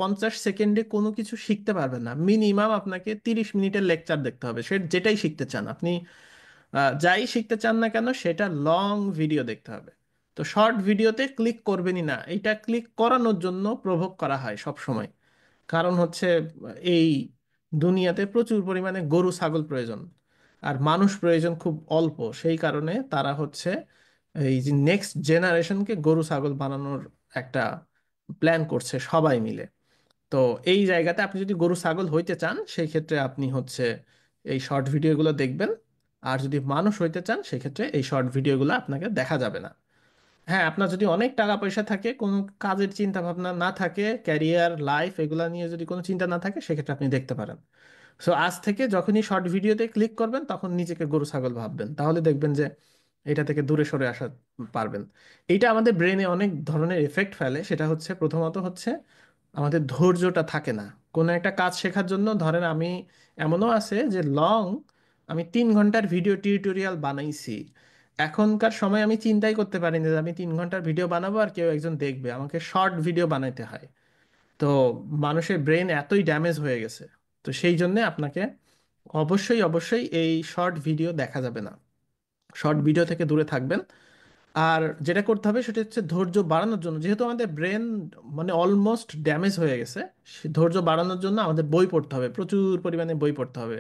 50 সেকেন্ডে কোনো কিছু শিখতে পারবেন না। মিনিমাম আপনাকে 30 মিনিটের লেকচার দেখতে হবে, সে যেটাই শিখতে চান আপনি। যাই শিখতে চান না কেন, সেটা লং ভিডিও দেখতে হবে। তো শর্ট ভিডিওতে ক্লিক করবেনই না। এটা ক্লিক করানোর জন্য প্রভোগ করা হয় সব সময়। কারণ হচ্ছে এই দুনিয়াতে প্রচুর পরিমাণে গরু ছাগল প্রয়োজন, আর মানুষ প্রয়োজন খুব অল্প। সেই কারণে তারা হচ্ছে এই যে নেক্সট জেনারেশনকে গরু ছাগল বানানোর একটা প্ল্যান করছে সবাই মিলে। তো এই জায়গাতে আপনি যদি গরু ছাগল হইতে চান, সেই ক্ষেত্রে আপনি হচ্ছে এই শর্ট ভিডিওগুলো দেখবেন। আর যদি মানুষ হইতে চান, সেক্ষেত্রে এই শর্ট ভিডিওগুলো আপনাকে দেখা যাবে না। হ্যাঁ, আপনার যদি অনেক টাকা পয়সা থাকে, কোনো কাজের চিন্তা ভাবনা না থাকে, ক্যারিয়ার লাইফ এগুলা নিয়ে যদি কোনো চিন্তা না থাকে, সেক্ষেত্রে আপনি দেখতে পারেন। সো আজ থেকে যখনই শর্ট ভিডিওতে ক্লিক করবেন, তখন নিজেকে গরু ছাগল ভাববেন, তাহলে দেখবেন যে এটা থেকে দূরে সরে আসা পারবেন। এইটা আমাদের ব্রেনে অনেক ধরনের এফেক্ট ফেলে। সেটা হচ্ছে, প্রথমত হচ্ছে আমাদের ধৈর্যটা থাকে না কোনো একটা কাজ শেখার জন্য। ধরেন আমি, এমনও আছে যে আমি 3 ঘন্টার ভিডিও টিউটোরিয়াল বানাইছি। এখনকার সময় আমি চিন্তাই করতে পারিনি যে আমি 3 ঘন্টার ভিডিও বানাবো আর কেউ একজন দেখবে। আমাকে শর্ট ভিডিও বানাইতে হয়। তো মানুষের ব্রেন এতই ড্যামেজ হয়ে গেছে। তো সেই জন্য আপনাকে অবশ্যই অবশ্যই এই শর্ট ভিডিও দেখা যাবে না। শর্ট ভিডিও থেকে দূরে থাকবেন। আর যেটা করতে হবে সেটা হচ্ছে ধৈর্য বাড়ানোর জন্য, যেহেতু আমাদের ব্রেন মানে অলমোস্ট ড্যামেজ হয়ে গেছে, ধৈর্য বাড়ানোর জন্য আমাদের বই পড়তে হবে, প্রচুর পরিমাণে বই পড়তে হবে।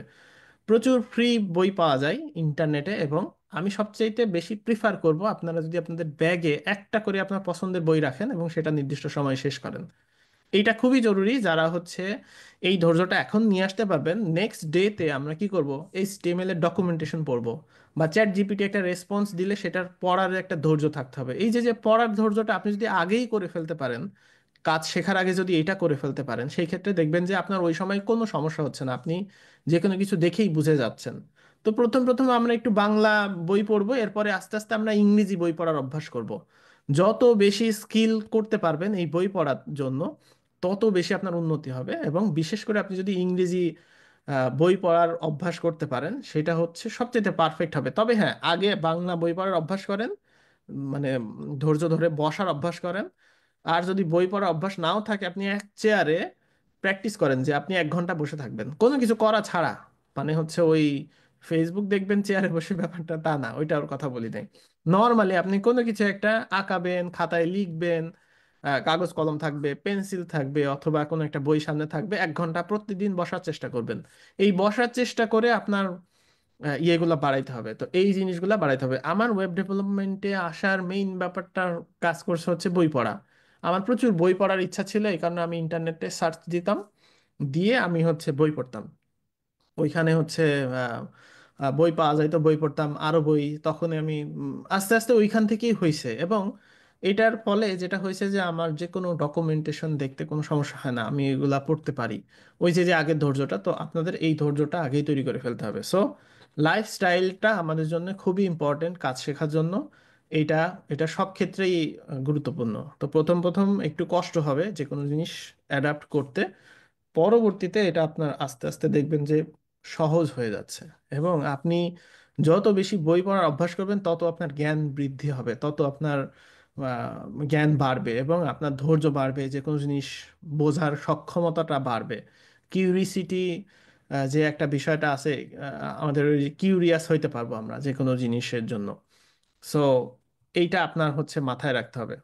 প্রচুর ফ্রি বই পাওয়া যায় ইন্টারনেটে। এবং আমি সবচাইতে বেশি প্রিফার করব, আপনারা যদি আপনাদের ব্যাগে একটা করে আপনার পছন্দের বই রাখেন এবং সেটা নির্দিষ্ট সময়ে শেষ করেন। এইটা খুবই জরুরি। যারা হচ্ছে এই ধৈর্যটা এখন নিয়ে আসতে পারবেন, নেক্সট ডেতে আমরা কি করব, এইচটিএমএল এর ডকুমেন্টেশন পড়বো, বা চ্যাট জিপিটি একটা রেসপন্স দিলে সেটার পড়ার একটা ধৈর্য থাকতে হবে। এই যে যে পড়ার ধৈর্যটা আপনি যদি আগেই করে ফেলতে পারেন, কাজ শেখার আগে যদি এটা করে ফেলতে পারেন, সেই ক্ষেত্রে দেখবেন যে আপনার ওই সময় কোনো সমস্যা হচ্ছে না, আপনি যে কোনো কিছু দেখেই বুঝে যাচ্ছেন। তো প্রথম প্রথম আমরা একটু বাংলা বই পড়বো, এরপরে আস্তে আস্তে আমরা ইংরেজি বই পড়ার অভ্যাস করব। যত বেশি স্কিল করতে পারবেন এই বই পড়ার জন্য, তত বেশি আপনার উন্নতি হবে। এবং বিশেষ করে আপনি যদি ইংরেজি বই পড়ার অভ্যাস করতে পারেন, সেটা হচ্ছে সবচেয়ে পারফেক্ট হবে। তবে হ্যাঁ, আগে বাংলা বই পড়ার অভ্যাস করেন, মানে ধৈর্য ধরে বসার অভ্যাস করেন। আর যদি বই পড়ার অভ্যাস নাও থাকে, আপনি এক চেয়ারে প্র্যাকটিস করেন যে আপনি 1 ঘন্টা বসে থাকবেন কোনো কিছু করা ছাড়া। মানে হচ্ছে ওই ফেসবুক দেখবেন চেয়ারে বসে, ব্যাপারটা তা না, ওইটার কথা বলি নাই। নর্মালি আপনি কোনো কিছু একটা আঁকাবেন, খাতায় লিখবেন, কাগজ কলম থাকবে, পেন্সিল থাকবে, অথবা কোনো একটা বই সামনে থাকবে, 1 ঘন্টা প্রতিদিন বসার চেষ্টা করবেন। এই বসার চেষ্টা করে আপনার ইয়েগুলো বাড়াইতে হবে। তো এই জিনিসগুলো বাড়াইতে হবে। আমার ওয়েব ডেভেলপমেন্টে আসার মেইন ব্যাপারটা কাজ করছে হচ্ছে বই পড়া। আমার প্রচুর বই পড়ার ইচ্ছা ছিল, এই কারণে আমি ইন্টারনেটে সার্চ দিতাম, দিয়ে আমি হচ্ছে বই পড়তাম। ওইখানে হচ্ছে আহ, বই পাওয়া যায়, তো বই পড়তাম আরো বই। তখন আমি আস্তে আস্তে ওইখান থেকেই হয়েছে। এবং এটার ফলে যেটা হয়েছে যে আমার যে কোনো ডকুমেন্টেশন দেখতে কোনো সমস্যা হয় না, আমি এগুলা পড়তে পারি। ওই যে যে আগের ধৈর্যটা, তো আপনাদের এই ধৈর্যটা আগেই তৈরি করে ফেলতে হবে। সো লাইফস্টাইলটা আমাদের জন্য খুবই ইম্পর্টেন্ট কাজ শেখার জন্য। এইটা এটা সব ক্ষেত্রেই গুরুত্বপূর্ণ। তো প্রথম প্রথম একটু কষ্ট হবে যে কোনো জিনিস অ্যাডাপ্ট করতে, পরবর্তীতে এটা আপনার আস্তে আস্তে দেখবেন যে সহজ হয়ে যাচ্ছে। এবং আপনি যত বেশি বই পড়ার অভ্যাস করবেন, তত আপনার জ্ঞান বৃদ্ধি হবে, তত আপনার জ্ঞান বাড়বে, এবং আপনার ধৈর্য বাড়বে, যে কোনো জিনিস বোঝার সক্ষমতাটা বাড়বে। কিউরিসিটি যে একটা বিষয়টা আছে, আমাদের ওই কিউরিয়াস হইতে পারবো আমরা যে কোনো জিনিসের জন্য। সো এইটা আপনার হচ্ছে মাথায় রাখতে হবে।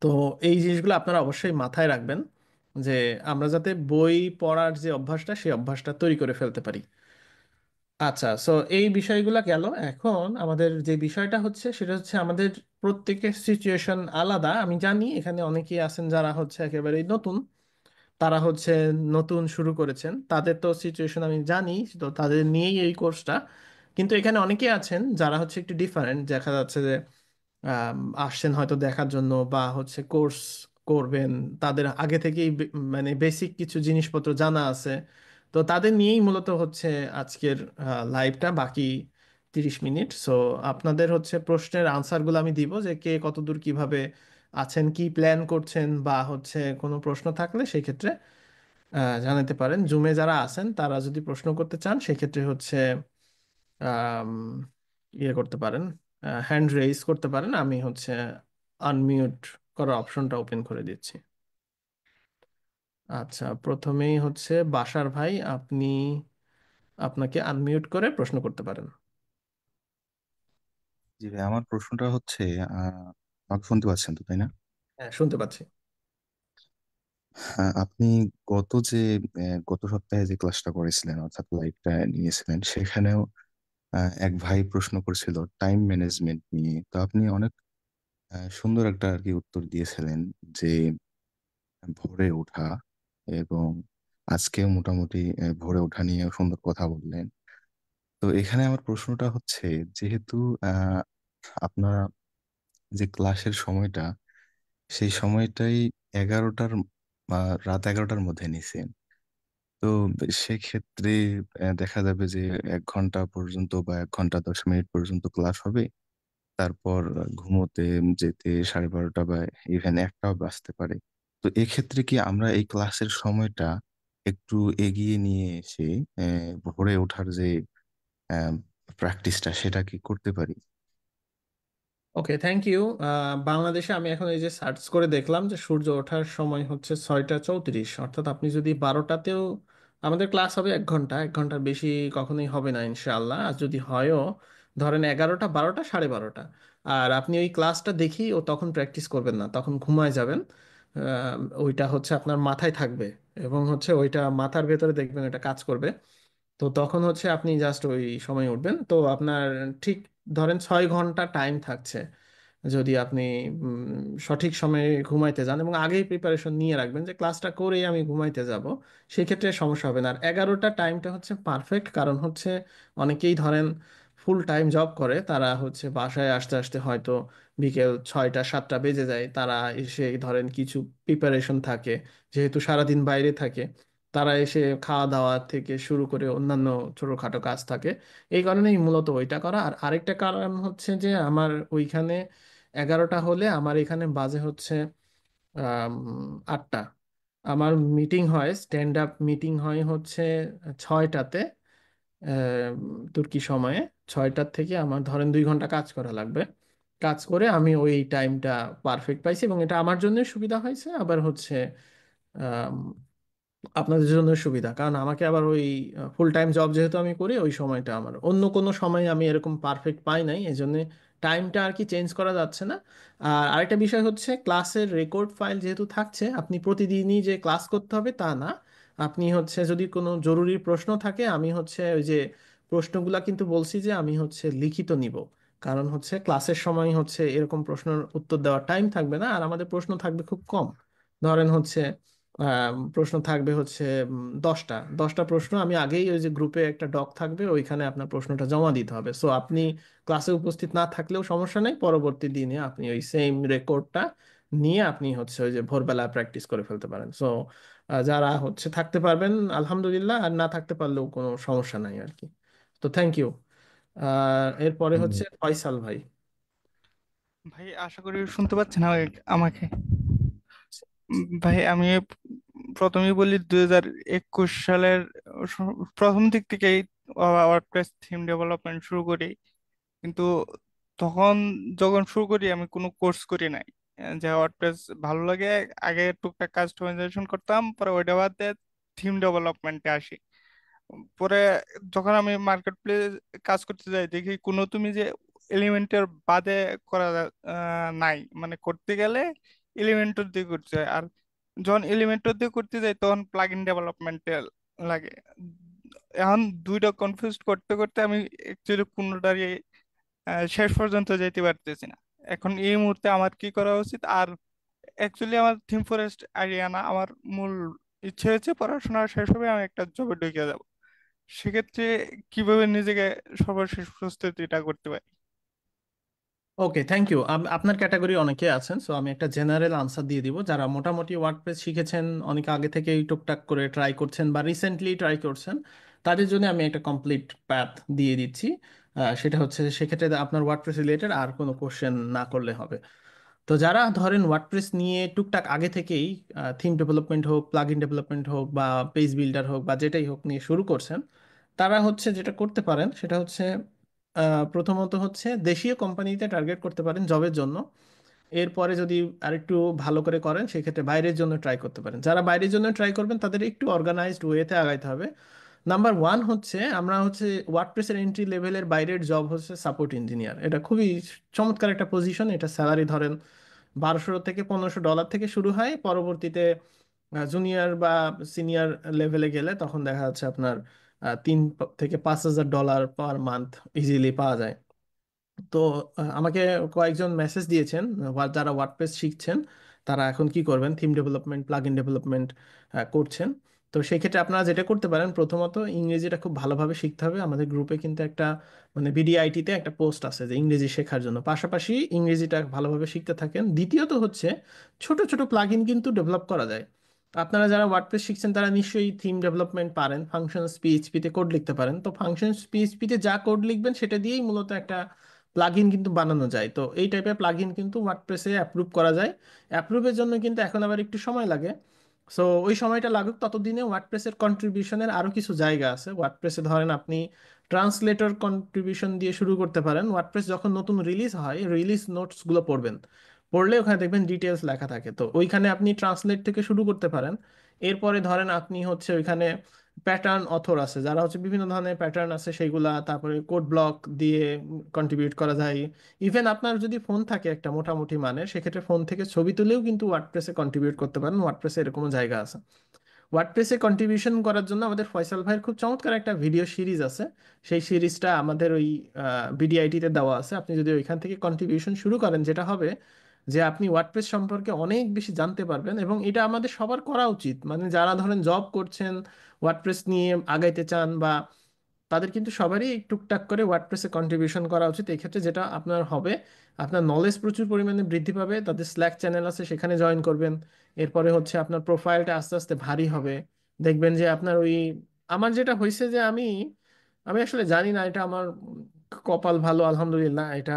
তো এই জিনিসগুলো আপনারা অবশ্যই মাথায় রাখবেন, যে আমরা যাতে বই পড়ার যে অভ্যাসটা, সেই অভ্যাসটা তৈরি করে ফেলতে পারি। আচ্ছা, সো এই বিষয়গুলো গেল। এখন আমাদের যে বিষয়টা হচ্ছে সেটা হচ্ছে আমাদের প্রত্যেকের সিচুয়েশন আলাদা। আমি জানি এখানে অনেকেই আছেন যারা হচ্ছে একেবারেই নতুন, তারা হচ্ছে নতুন শুরু করেছেন, তাদের তো সিচুয়েশন আমি জানি, তো তাদের নিয়েই এই কোর্সটা। কিন্তু এখানে অনেকেই আছেন যারা হচ্ছে একটু ডিফারেন্ট, দেখা যাচ্ছে যে আসছেন হয়তো দেখার জন্য, বা হচ্ছে কোর্স করবেন, তাদের আগে থেকেই মানে বেসিক কিছু জিনিসপত্র জানা আছে। তো তাদের নিয়েই মূলত হচ্ছে আজকের লাইভটা, বাকি 30 মিনিট। সো আপনাদের হচ্ছে প্রশ্নের আনসারগুলো আমি দিব, যে কে কতদূর কিভাবে আছেন, কি প্ল্যান করছেন, বা হচ্ছে কোনো প্রশ্ন থাকলে সেই ক্ষেত্রে জানাতে পারেন। জুমে যারা আছেন তারা যদি প্রশ্ন করতে চান, সেক্ষেত্রে হচ্ছে আম, ইয়ে করতে পারেন, হ্যান্ড রেইজ করতে পারেন। আমি হচ্ছে আনমিউট করার অপশনটা ওপেন করে দিচ্ছি। আচ্ছা, প্রথমেই হচ্ছে বাশার ভাই, আপনি আপনাকে আনমিউট করে প্রশ্ন করতে পারেন। জি ভাই, আমার প্রশ্নটা হচ্ছে আমাকে শুনতে পাচ্ছেন তো, তাই না? হ্যাঁ, শুনতে পাচ্ছি। আপনি গত সপ্তাহে যে ক্লাসটা করেছিলেন, অর্থাৎ লাইভটা নিয়েছিলেন, সেখানেও এক ভাই প্রশ্ন করেছিল টাইম ম্যানেজমেন্ট নিয়ে। তো আপনি অনেক সুন্দর একটা আর কি উত্তর দিয়েছিলেন, যে ভোরে ওঠা, এবং আজকেও মোটামুটি ভোরে ওঠা নিয়ে সুন্দর কথা বললেন। তো এখানে আমার প্রশ্নটা হচ্ছে, যেহেতু আহ আপনারা যে ক্লাসের সময়টা, সেই সময়টাই 11টার রাত 11টার মধ্যে নিছেন। তো সেক্ষেত্রে দেখা যাবে যে 1 ঘন্টা পর্যন্ত বা 1 ঘন্টা 10 মিনিট পর্যন্ত ক্লাস হবে। তারপর ঘুমোতে যেতে 12:30 বা ইভেন একটাও বাজতে পারে। তো এক্ষেত্রে কি আমরা এই ক্লাসের সময়টা একটু এগিয়ে নিয়ে এসে ভোরে ওঠার যে প্র্যাকটিসটা, সেটা কি করতে পারি? ওকে, থ্যাংক ইউ। বাংলাদেশে আমি এখন এই যে সার্চ করে দেখলাম যে সূর্য ওঠার সময় হচ্ছে 6টা 34। অর্থাৎ আপনি যদি 12টাতেও, আমাদের ক্লাস হবে 1 ঘন্টা, 1 ঘন্টার বেশি কখনোই হবে না ইনশাআল্লাহ। আর যদি হয়ও, ধরেন 11টা 12টা 12:30, আর আপনি ওই ক্লাসটা দেখি ও তখন প্র্যাকটিস করবেন না, তখন ঘুমায় যাবেন। ওইটা হচ্ছে আপনার মাথায় থাকবে, এবং হচ্ছে ওইটা মাথার ভেতরে দেখবেন এটা কাজ করবে। তো তখন হচ্ছে আপনি জাস্ট ওই সময় উঠবেন, তো আপনার ঠিক ধরেন 6 ঘন্টা টাইম থাকছে। যদি আপনি সঠিক সময়ে ঘুমাইতে যান এবং আগেই প্রিপারেশন নিয়ে রাখবেন যে ক্লাসটা করেই আমি ঘুমাইতে যাব, সেই ক্ষেত্রে সমস্যা হবে না। আর 11টা টাইমটা হচ্ছে পারফেক্ট, কারণ হচ্ছে অনেকেই ধরেন ফুল টাইম জব করে, তারা হচ্ছে বাসায় আসতে আসতে হয়তো বিকেল 6টা 7টা বেজে যায়। তারা এসে ধরেন কিছু প্রিপারেশন থাকে, যেহেতু সারাদিন বাইরে থাকে, তারা এসে খাওয়া দাওয়া থেকে শুরু করে অন্যান্য ছোটখাটো কাজ থাকে। এই কারণেই মূলত ওইটা করা। আর আরেকটা কারণ হচ্ছে যে আমার ওইখানে 11টা হলে আমার এখানে বাজে হচ্ছে 8টা। আমার মিটিং হয়, স্ট্যান্ড আপ মিটিং হয় হচ্ছে 6টাতে, তুর্কি সময়ে। 6টার থেকে আমার ধরেন 2 ঘন্টা কাজ করা লাগবে। কাজ করে আমি ওই টাইমটা পারফেক্ট পাইছি, এবং এটা আমার জন্য সুবিধা হয়েছে, আবার হচ্ছে আপনাদের জন্য সুবিধা, কারণ আমাকে আবার ওই ফুল টাইম জব যেহেতু আমি করি, ওই সময়টা আমার অন্য কোনো সময় আমি এরকম পারফেক্ট পাই নাই, এই জন্য টাইমটা আর কি চেঞ্জ করা যাচ্ছে না। আর আরেকটা বিষয় হচ্ছে ক্লাসের রেকর্ড ফাইল যেহেতু থাকছে, আপনি প্রতিদিনই যে ক্লাস করতে হবে তা না। আপনি হচ্ছে যদি কোনো জরুরি প্রশ্ন থাকে, আমি হচ্ছে ওই যে প্রশ্নগুলা কিন্তু বলছি যে আমি হচ্ছে লিখিত নিব, কারণ হচ্ছে ক্লাসের সময় হচ্ছে এরকম প্রশ্নের উত্তর দেওয়ার টাইম থাকবে না, আর আমাদের প্রশ্ন থাকবে খুব কম। ধরেন হচ্ছে প্রশ্ন থাকবে হচ্ছে 10টা প্রশ্ন, আমি আগেই ওই যে গ্রুপে একটা ডক থাকবে, ওইখানে আপনার প্রশ্নটা জমা দিতে হবে। সো আপনি ক্লাসে উপস্থিত না থাকলেও সমস্যা নেই, পরবর্তী দিনে আপনি ওই সেম রেকর্ডটা নিয়ে আপনি হচ্ছে ওই যে ভোরবেলা প্র্যাকটিস করে ফেলতে পারেন। সো যারা হচ্ছে থাকতে পারবেন আলহামদুলিল্লাহ, আর না থাকতে পারলেও কোনো সমস্যা নাই আর কি। তো থ্যাংক ইউ। এরপরে হুম। হচ্ছে ফয়সাল ভাই। ভাই আশা করি শুনতে পাচ্ছেন আমাকে। ভাই আমি প্রথমেই বলি 2021 সালের প্রথম দিক থেকেই ওয়ার্ডপ্রেস থিম ডেভেলপমেন্ট শুরু করি। কিন্তু তখন যখন শুরু করি আমি কোনো কোর্স করি নাই। যে ওয়ার্ডপ্রেস ভালো লাগে, আগে টুকটাক কাস্টমাইজেশন করতাম, পরে ওইটা বাদ দিয়ে থিম ডেভেলপমেন্টে আসি। পরে যখন আমি মার্কেট প্লেস কাজ করতে যাই দেখি কোনো তুমি যে এলিমেন্টের বাদে করা নাই, মানে করতে গেলে এলিমেন্টর দিয়ে করতে হয়। আর যখন এলিমেন্টর দিয়ে করতে যাই তখন প্লাগ ইন ডেভেলপমেন্টে লাগে। এখন দুইটা কনফিউজ করতে করতে আমি অ্যাকচুয়ালি কোনোটারই শেষ পর্যন্ত যেতে পারতেছি না। এখন এই মুহূর্তে আমার কি করা উচিত? আর অ্যাকচুয়ালি আমার থিম ফরেস্ট আইডিয়া না, আমার মূল ইচ্ছে হচ্ছে পড়াশোনা শেষ হবে আমি একটা জবে ঢুকে যাব। সেক্ষেত্রে কিভাবে নিজেকে সর্বশেষ প্রস্তুতিটা করতে পারি? ওকে, থ্যাংক ইউ। আপনার ক্যাটাগরি অনেকে আছেন, সো আমি একটা জেনারেল আনসার দিয়ে দিব। যারা মোটামুটি ওয়ার্ডপ্রেস শিখেছেন, অনেক আগে থেকেই টুকটাক করে ট্রাই করছেন বা রিসেন্টলি ট্রাই করছেন, তাদের জন্য আমি একটা কমপ্লিট প্যাথ দিয়ে দিচ্ছি। সেটা হচ্ছে সেক্ষেত্রে আপনার ওয়ার্ডপ্রেস রিলেটেড আর কোনো কোশ্চেন না করলে হবে। তো যারা ধরেন ওয়ার্ডপ্রেস নিয়ে টুকটাক আগে থেকেই থিম ডেভেলপমেন্ট হোক, প্লাগইন ডেভেলপমেন্ট হোক, বা পেজ বিল্ডার হোক, বা যেটাই হোক নিয়ে শুরু করছেন, তারা হচ্ছে যেটা করতে পারেন সেটা হচ্ছে প্রথমত হচ্ছে দেশীয় কোম্পানিতে টার্গেট করতে পারেন জবের জন্য। এরপরে যদি আরেকটু ভালো করে করেন সেক্ষেত্রে বাইরের জন্য ট্রাই করতে পারেন। যারা বাইরের জন্য ট্রাই করবেন তাদের একটু অর্গানাইজড ওয়েতে আগাইতে হবে। নাম্বার ওয়ান হচ্ছে আমরা হচ্ছে ওয়ার্ডপ্রেসের এন্ট্রি লেভেলের বাইরের জব হচ্ছে সাপোর্ট ইঞ্জিনিয়ার। এটা খুবই চমৎকার একটা পজিশন। এটা স্যালারি ধরেন 1200 থেকে 1500 ডলার থেকে শুরু হয়। পরবর্তীতে জুনিয়র বা সিনিয়র লেভেলে গেলে তখন দেখা যাচ্ছে আপনার 3 থেকে 5 হাজার ডলার পার মান্থ ইজিলি পাওয়া যায়। তো আমাকে কয়েকজন মেসেজ দিয়েছেন যারা ওয়ার্ডপ্রেস শিখছেন, তারা এখন কি করবেন, থিম ডেভেলপমেন্ট, প্লাগইন ডেভেলপমেন্ট করছেন। তো সেই ক্ষেত্রে আপনারা যেটা করতে পারেন, প্রথমত ইংরেজিটা খুব ভালোভাবে শিখতে হবে। আমাদের গ্রুপে কিন্তু একটা মানে বিডিআইটিতে একটা পোস্ট আছে যে ইংরেজি শেখার জন্য, পাশাপাশি ইংরেজিটা ভালোভাবে শিখতে থাকেন। দ্বিতীয়ত হচ্ছে ছোট ছোট প্লাগইন কিন্তু ডেভেলপ করা যায়। আপনারা যারা ওয়ার্ডপ্রেস শিখছেন তারা নিশ্চয়ই থিম ডেভেলপমেন্ট পারেন, ফাংশনস পিএইচপিতে কোড লিখতে পারেন। তো ফাংশনস পিএইচপিতে যা কোড লিখবেন সেটা দিয়েই মূলত একটা প্লাগইন কিন্তু বানানো যায়। তো এই টাইপের প্লাগইন কিন্তু ওয়ার্ডপ্রেসে অ্যাপ্রুভ করা যায়। অ্যাপ্রুভের জন্য কিন্তু এখন আবার একটু সময় লাগে। সো ওই সময়টা লাগুক, ততদিনে ওয়ার্ডপ্রেসের কন্ট্রিবিউশনের আরও কিছু জায়গা আছে। ওয়ার্ডপ্রেসে ধরেন আপনি ট্রান্সলেটর কন্ট্রিবিউশন দিয়ে শুরু করতে পারেন। ওয়ার্ডপ্রেস যখন নতুন রিলিজ হয়, রিলিজ নোটসগুলো পড়বেন, পড়লে ওখানে দেখবেন ডিটেলস লেখা থাকে, তো ওইখানে আপনি ট্রান্সলেট থেকে শুরু করতে পারেন। এরপরে ধরেন আপনি হচ্ছে ওইখানে প্যাটার্ন অথর আছে, যারা হচ্ছে বিভিন্ন ধরনের প্যাটার্ন আছে সেইগুলা, তারপরে কোড ব্লক দিয়ে কন্ট্রিবিউট করা যায়। ইভেন আপনার যদি ফোন থাকে একটা মোটামুটি মানের, সেক্ষেত্রে ফোন থেকে ছবি তুলেও কিন্তু ওয়ার্ডপ্রেসে কন্ট্রিবিউট করতে পারেন। ওয়ার্ডপ্রেসে এরকমও জায়গা আছে। ওয়ার্ডপ্রেসে কন্ট্রিবিউশন করার জন্য আমাদের ফয়সাল ভাইয়ের খুব চমৎকার একটা ভিডিও সিরিজ আছে। সেই সিরিজটা আমাদের ওই বিডিআইটিতে দেওয়া আছে। আপনি যদি ওইখান থেকে কন্ট্রিবিউশন শুরু করেন, যেটা হবে যে আপনি ওয়ার্ডপ্রেস সম্পর্কে অনেক বেশি জানতে পারবেন, এবং এটা আমাদের সবার করা উচিত। মানে যারা ধরেন জব করছেন, ওয়ার্ডপ্রেস নিয়ে আগাইতে চান, বা তাদের কিন্তু সবারই টুকটাক করে ওয়ার্ডপ্রেসে কন্ট্রিবিউশন করা উচিত। এই ক্ষেত্রে যেটা আপনার হবে, আপনার নলেজ প্রচুর পরিমাণে বৃদ্ধি পাবে। তাদের স্ল্যাক চ্যানেল আছে, সেখানে জয়েন করবেন। এরপরে হচ্ছে আপনার প্রোফাইলটা আস্তে আস্তে ভারী হবে। দেখবেন যে আপনার ওই, আমার যেটা হয়েছে যে আমি আমি আসলে জানি না, এটা আমার কপাল ভালো আলহামদুলিল্লাহ। এটা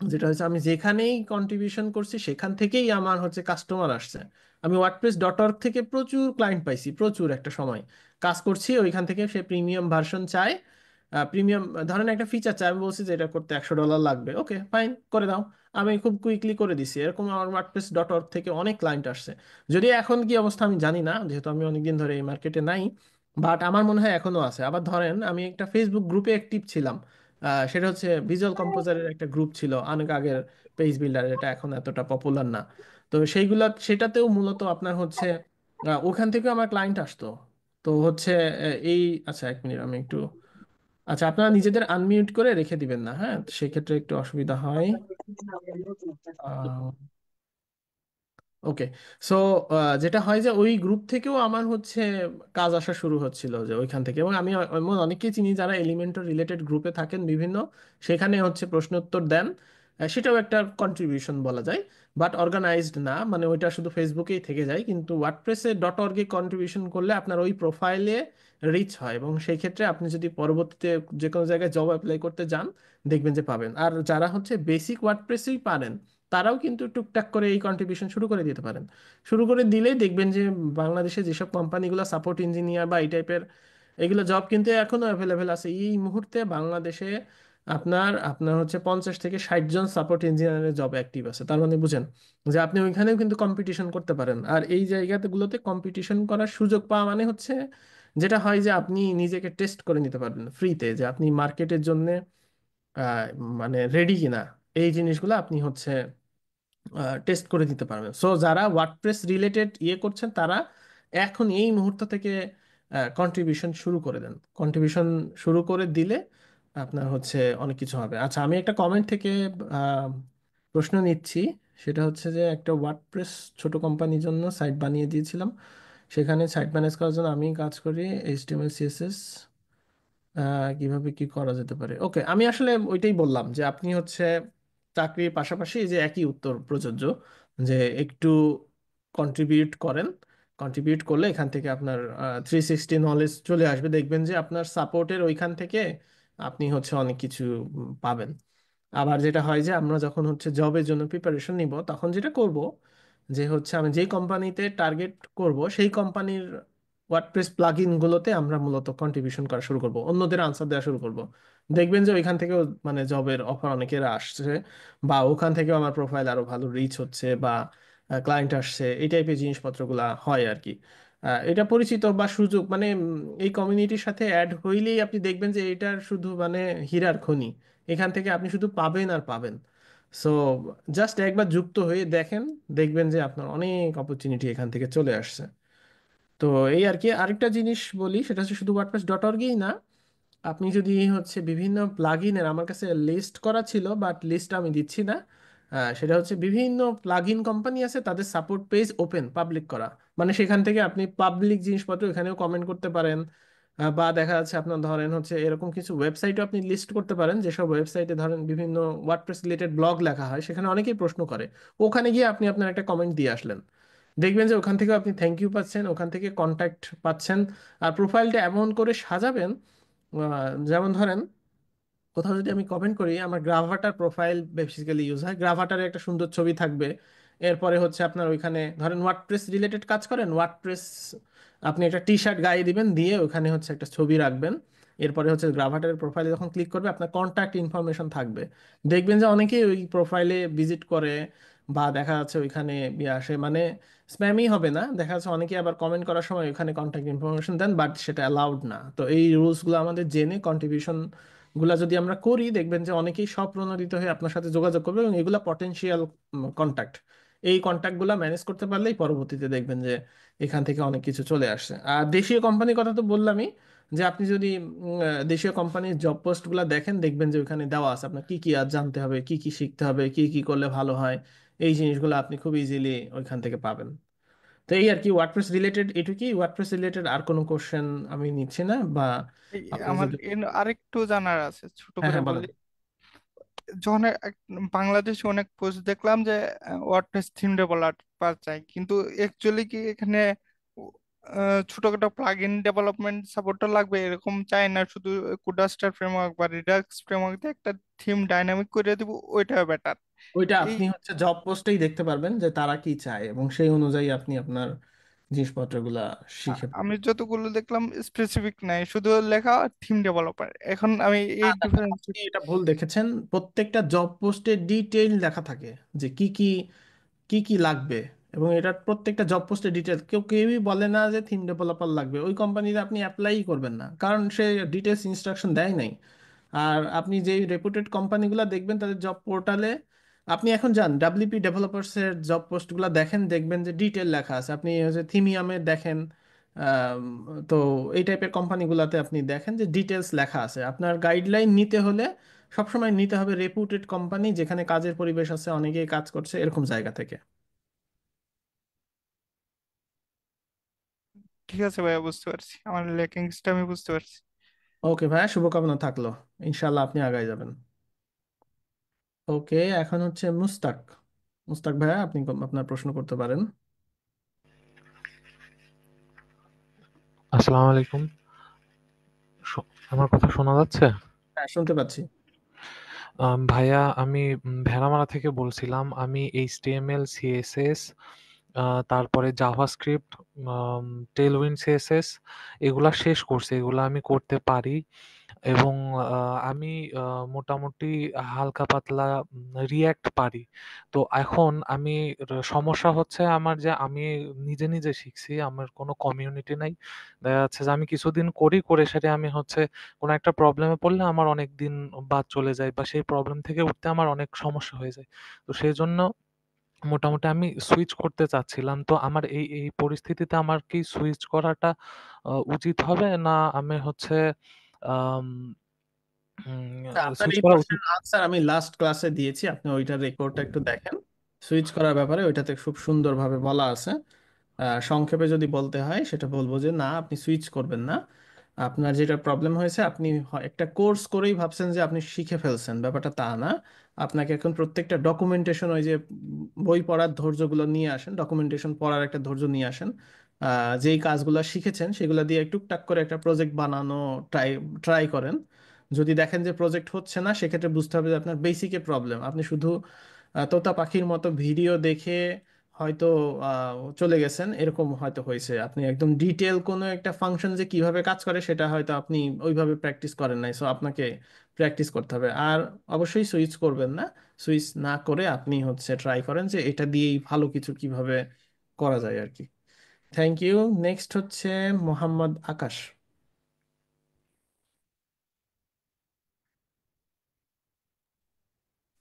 যেটা হচ্ছে, আমি যেখানেই কন্ট্রিবিউশন করছি সেখান থেকেই আমার হচ্ছে কাস্টমার আসছে। আমি wordpress.org থেকে প্রচুর ক্লায়েন্ট পাইছি, প্রচুর। একটা সময় কাজ করছি ওইখান থেকে, সে প্রিমিয়াম ভার্সন চায়, প্রিমিয়াম ধরেন একটা ফিচার চাই, আমি বলছি যে এটা করতে $100 লাগবে, ওকে ফাইন করে দাও। আমি খুব কুইকলি করে দিছি। এরকম আমার wordpress.org থেকে অনেক ক্লায়েন্ট আসছে। যদি এখন কি অবস্থা আমি জানি না, যেহেতু আমি অনেকদিন ধরে এই মার্কেটে নাই, বাট আমার মনে হয় এখনো আছে। আবার ধরেন আমি একটা ফেসবুক গ্রুপে অ্যাক্টিভ ছিলাম, সেটা হচ্ছে ভিজুয়াল কম্পোজারের একটা গ্রুপ ছিল অনেক আগের, পেজ বিল্ডার, এটা এখন এতটা পপুলার না। তো সেটাতেও মূলত আপনার হচ্ছে ওখান থেকে আমার ক্লায়েন্ট আসতো। তো হচ্ছে এই, আচ্ছা এক মিনিট আমি একটু, আচ্ছা আপনারা নিজেদের আনমিউট করে রেখে দিবেন না, হ্যাঁ সেক্ষেত্রে একটু অসুবিধা হয়। ওকে। সো যেটা হয় যে ওই গ্রুপ থেকেও আমার হচ্ছে কাজ আসা শুরু হচ্ছিল, যে ওইখান থেকে। এবং আমি এমন অনেকেই চিনি যারা এলিমেন্টর রিলেটেড গ্রুপে থাকেন বিভিন্ন, সেখানে হচ্ছে প্রশ্ন উত্তর দেন। সেটাও একটা কন্ট্রিবিউশন বলা যায়, বাট অর্গানাইজড না, মানে ওইটা শুধু ফেসবুকেই থেকে যায়। কিন্তু ওয়ার্ডপ্রেসে.org এ কন্ট্রিবিউশন করলে আপনার ওই প্রোফাইলে রিচ হয়, এবং সেই ক্ষেত্রে আপনি যদি পরবর্তীতে যে কোনো জায়গায় জব অ্যাপ্লাই করতে যান, দেখবেন যে পাবেন। আর যারা হচ্ছে বেসিক ওয়ার্ডপ্রেসেই পারেন, তারাও কিন্তু টুকটাক করে এই কন্ট্রিবিউশন শুরু করে দিতে পারেন। শুরু করে দিলেই দেখবেন যে বাংলাদেশে যেসব কোম্পানিগুলো সাপোর্ট ইঞ্জিনিয়ার বা এই টাইপের, এগুলো জব কিন্তু এখনো অ্যাভেলেবেল আছে। এই মুহূর্তে বাংলাদেশে আপনার আপনার হচ্ছে 50 থেকে 60 জন সাপোর্ট ইঞ্জিনিয়ারের জব অ্যাক্টিভ আছে। তার মানে বুঝেন যে আপনি ওইখানেও কিন্তু কম্পিটিশন করতে পারেন। আর এই জায়গাগুলোতে কম্পিটিশন করার সুযোগ পাওয়া মানে হচ্ছে, যেটা হয় যে আপনি নিজেকে টেস্ট করে নিতে পারবেন ফ্রিতে, যে আপনি মার্কেটের জন্য আহ, মানে রেডি কিনা, এই জিনিসগুলো আপনি হচ্ছে টেস্ট করে দিতে পারবেন। সো যারা ওয়ার্ডপ্রেস রিলেটেড ইয়ে করছেন, তারা এখন এই মুহূর্ত থেকে কন্ট্রিবিউশন শুরু করে দেন। কন্ট্রিবিউশন শুরু করে দিলে আপনার হচ্ছে অনেক কিছু হবে। আচ্ছা আমি একটা কমেন্ট থেকে আহ, প্রশ্ন নিচ্ছি। সেটা হচ্ছে যে একটা ওয়ার্ডপ্রেস ছোট কোম্পানির জন্য সাইট বানিয়ে দিয়েছিলাম, সেখানে সাইট ম্যানেজ করার জন্য আমি কাজ করি, এইচটিএমএল সিএসএস কিভাবে কি করা যেতে পারে। ওকে, আমি আসলে ওইটাই বললাম যে আপনি হচ্ছে চাকরির পাশাপাশি এই যে একই উত্তর প্রযোজ্য, যে একটু কন্ট্রিবিউট করেন। কন্ট্রিবিউট করলে এখান থেকে আপনার 360 নলেজ চলে আসবে। দেখবেন যে আপনার সাপোর্টের ওইখান থেকে আপনি হচ্ছে অনেক কিছু পাবেন। আবার যেটা হয় যে আমরা যখন হচ্ছে জবের জন্য প্রিপারেশন নিব, তখন যেটা করব যে হচ্ছে আমি যেই কোম্পানিতে টার্গেট করব, সেই কোম্পানির ওয়ার্ডপ্রেস প্লাগইন গুলোতে আমরা মূলত কন্ট্রিবিউশন করা শুরু করব, অন্যদের আনসার দেওয়া শুরু করব। দেখবেন যে ওইখান থেকেও মানে জবের অফার অনেকের আসছে, বা ওখান থেকেও আমার প্রোফাইল আরো ভালো রিচ হচ্ছে, বা ক্লায়েন্ট আসছে, এই টাইপের জিনিসপত্রগুলো হয় আর কি। এটা পরিচিত বা সুযোগ, মানে এই কমিউনিটির সাথে অ্যাড হইলেই আপনি দেখবেন যে এটার শুধু মানে হীরার খনি। এখান থেকে আপনি শুধু পাবেন আর পাবেন। সো জাস্ট একবার যুক্ত হয়ে দেখেন, দেখবেন যে আপনার অনেক অপরচুনিটি এখান থেকে চলে আসছে। তো এই আর কি। আরেকটা জিনিস বলি, সেটা হচ্ছে শুধু wordpress.org-ই না, আপনি যদি হচ্ছে বিভিন্ন প্লাগইনের, আমার কাছে লিস্ট করা ছিল বাট লিস্ট আমি দিচ্ছি না, সেটা হচ্ছে বিভিন্ন প্লাগইন কোম্পানি আছে, তাদের সাপোর্ট পেজ ওপেন পাবলিক করা, মানে সেখান থেকে আপনি পাবলিক জিনিসপত্র এখানেও কমেন্ট করতে পারেন। বা দেখা যাচ্ছে আপনার ধরেন হচ্ছে এরকম কিছু ওয়েবসাইটও আপনি লিস্ট করতে পারেন, যেসব ওয়েবসাইটে ধরেন বিভিন্ন ওয়ার্ডপ্রেস রিলেটেড ব্লগ লেখা হয়, সেখানে অনেকেই প্রশ্ন করে। ওখানে গিয়ে আপনি আপনার একটা কমেন্ট দিয়ে আসলেন, দেখবেন যে ওখান থেকে আপনি থ্যাংক ইউ পাচ্ছেন, ওখান থেকে কন্ট্যাক্ট পাচ্ছেন। আর প্রোফাইলটা এমন করে সাজাবেন, যেমন ধরেন কোথাও যদি আমি কমেন্ট করি, আমার গ্রাভাটার প্রোফাইল বেসিক্যালি ইউজ হয়, গ্রাভাটারে একটা সুন্দর ছবি থাকবে। এরপরে হচ্ছে আপনার ওইখানে ধরেন ওয়ার্ডপ্রেস রিলেটেড কাজ করেন, ওয়ার্ডপ্রেস আপনি একটা টি শার্ট গায়ে দিবেন, দিয়ে ওখানে হচ্ছে একটা ছবি রাখবেন। এরপরে হচ্ছে গ্রাভাটারের প্রোফাইলে যখন ক্লিক করবে, আপনার কন্ট্যাক্ট ইনফরমেশন থাকবে। দেখবেন যে অনেকেই ওই প্রোফাইলে ভিজিট করে, বা দেখা যাচ্ছে ওইখানে ইয়ে আসে, মানে স্প্যামই হবে না, দেখা যাচ্ছে অনেকে আবার কমেন্ট করার সময় ওখানে কন্ট্যাক্ট ইনফরমেশন দেন, বাট সেটা অ্যালাউড না। তো এই রুলসগুলো আমাদের জেনে কন্ট্রিবিউশন গুলা যদি আমরা করি, দেখবেন যে অনেকেই স্বপ্রণোদিত হয়ে আপনার সাথে যোগাযোগ করবে, এবং এগুলা পটেনশিয়াল কন্ট্যাক্ট। এই কন্ট্যাক্টগুলো ম্যানেজ করতে পারলেই পরবর্তীতে দেখবেন যে এখান থেকে অনেক কিছু চলে আসছে। আর দেশীয় কোম্পানির কথা তো বললামই, যে আপনি যদি দেশীয় কোম্পানির জব পোস্টগুলো দেখেন, দেখবেন যে ওখানে দেওয়া আছে আপনার কি কি আর জানতে হবে, কি কি শিখতে হবে, কি কি করলে ভালো হয়। এই জিনিসগুলো আপনি খুব ইজিলি ওইখান থেকে পাবেন। তো এই আর কি, ওয়ার্ডপ্রেস রিলেটেড এটুকুই। ওয়ার্ডপ্রেস রিলেটেড আর কোনো কোশ্চেন আমি নিচ্ছি না, বা এই আপনার আমার যদি, আরেকটু জানার আছে, ছোট হ্যাঁ করে হ্যাঁ বলেন। বলি। যখন বাংলাদেশে অনেক পোস্ট দেখলাম যে ওয়ার্ডপ্রেস থিম ডেভেলপার চাই, কিন্তু অ্যাকচুয়ালি কি এখানে ছোটখাটো প্লাগ ইন ডেভেলপমেন্ট সাপোর্টটা লাগবে এরকম চাই না, শুধু কুডাস্টার ফ্রেমওয়ার্ক বা রিডাক্স ফ্রেমওয়ার্ক দিয়ে একটা থিম ডাইনামিক করে দিব, ওইটা বেটার। ওইটা এই আপনি হচ্ছে জব পোস্টেই দেখতে পারবেন যে তারা কি চায়, এবং সেই অনুযায়ী আপনি আপনার জিনিসপত্রগুলা শিখে। আমি যতগুলো দেখলাম স্পেসিফিক নাই, শুধু লেখা থিম ডেভেলপার। এখন আমি না এই না না, ডিফারেন্স। আপনি এটা ভুল দেখেছেন। প্রত্যেকটা জব পোস্টে ডিটেইল লেখা থাকে যে কি কি কি কি লাগবে, এবং এটা প্রত্যেকটা জব পোস্টে ডিটেলস। কেউই বলে না যে থিম ডেভেলপার লাগবে, ওই কোম্পানিতে আপনি অ্যাপ্লাই করবেন না, কারণ সে ডিটেলস ইনস্ট্রাকশন দেয় নাই। আর আপনি যেই রেপুটেড কোম্পানিগুলো দেখবেন তাদের জব পোর্টালে, আপনি এখন যান ডাব্লিউপি ডেভেলপার্সের জব পোস্টগুলো দেখেন, দেখবেন যে ডিটেল লেখা আছে। আপনি হচ্ছে থিমিয়ামে দেখেন, আম, তো এই টাইপের কোম্পানিগুলোতে আপনি দেখেন যে ডিটেলস লেখা আছে। আপনার গাইডলাইন নিতে হলে সবসময় নিতে হবে রেপুটেড কোম্পানি, যেখানে কাজের পরিবেশ আছে, অনেকেই কাজ করছে, এরকম জায়গা থেকে। ঠিক আছে ভাইয়া, বুঝতে পারছি, আমার ল্যাকিংসটা আমি বুঝতে পারছি। ওকে ভাইয়া, শুভকামনা থাকলো। ইনশাল্লাহ আপনি আগায় যাবেন। ওকে, এখন হচ্ছে মুস্তাক। মুস্তাক ভাইয়া, আপনি আপনার প্রশ্ন করতে পারেন। আসসালামু আলাইকুম। আমার কথা শোনা যাচ্ছে? হ্যাঁ, শুনতে পাচ্ছি। ভাইয়া, আমি ভেড়ামারা থেকে বলছিলাম। আমি এইচটিএমএল, সিএসএস, তারপরে জাভাস্ক্রিপ্ট, টেলউইন সিএসএস এগুলা শেষ করছি। এগুলা আমি করতে পারি এবং আমি মোটামুটি হালকা পাতলা রিঅ্যাক্ট পারি। তো এখন আমি সমস্যা হচ্ছে আমার যে আমি নিজে নিজে শিখছি, আমার কোনো কমিউনিটি নাই। দেখা যাচ্ছে যে আমি কিছুদিন করি, করে সেটা আমি হচ্ছে কোনো একটা প্রবলেমে পড়লে আমার অনেক দিন বাদ চলে যায় বা সেই প্রবলেম থেকে উঠতে আমার অনেক সমস্যা হয়ে যায়। তো সেই জন্য মোটামুটি আমি সুইচ করতে চাচ্ছিলাম। তো আমার এই পরিস্থিতিতে আমার কি সুইচ করাটা উচিত হবে? না আমি হচ্ছে আম আপনার সুইচ এই করা উচিত? প্রশ্নের আনসার আমি লাস্ট ক্লাসে দিয়েছি, আপনি ওইটার রেকর্ডটা একটু দেখেন। সুইচ করার ব্যাপারে ওইটাতে খুব সুন্দরভাবে বলা আছে। সংক্ষেপে যদি বলতে হয় সেটা বলবো যে না, আপনি সুইচ করবেন না। আপনার যেটা প্রবলেম হয়েছে, আপনি একটা কোর্স করেই ভাবছেন যে আপনি শিখে ফেলছেন, ব্যাপারটা তা না। আপনাকে এখন প্রত্যেকটা ডকুমেন্টেশন, ওই যে বই পড়ার ধৈর্যগুলো নিয়ে আসেন, ডকুমেন্টেশন পড়ার একটা ধৈর্য নিয়ে আসেন। যেই কাজগুলো শিখেছেন সেগুলো দিয়ে টুকটাক করে একটা প্রজেক্ট বানানো ট্রাই ট্রাই করেন। যদি দেখেন যে প্রজেক্ট হচ্ছে না, সেক্ষেত্রে বুঝতে হবে যে আপনার বেসিকে প্রবলেম। আপনি শুধু তোতা পাখির মতো ভিডিও দেখে হয়তো চলে গেছেন, এরকম হয়তো হয়েছে। আপনি একদম ডিটেল কোনো একটা ফাংশন যে কিভাবে কাজ করে সেটা হয়তো আপনি ওইভাবে প্র্যাকটিস করেন নাই, সো আপনাকে প্র্যাকটিস করতে হবে। আর অবশ্যই সুইচ করবেন না। সুইচ না করে আপনি হচ্ছে ট্রাই করেন যে এটা দিয়েই ভালো কিছু কিভাবে করা যায় আর কি। Thank you. নেক্সট হচ্ছে মোহাম্মদ আকাশ।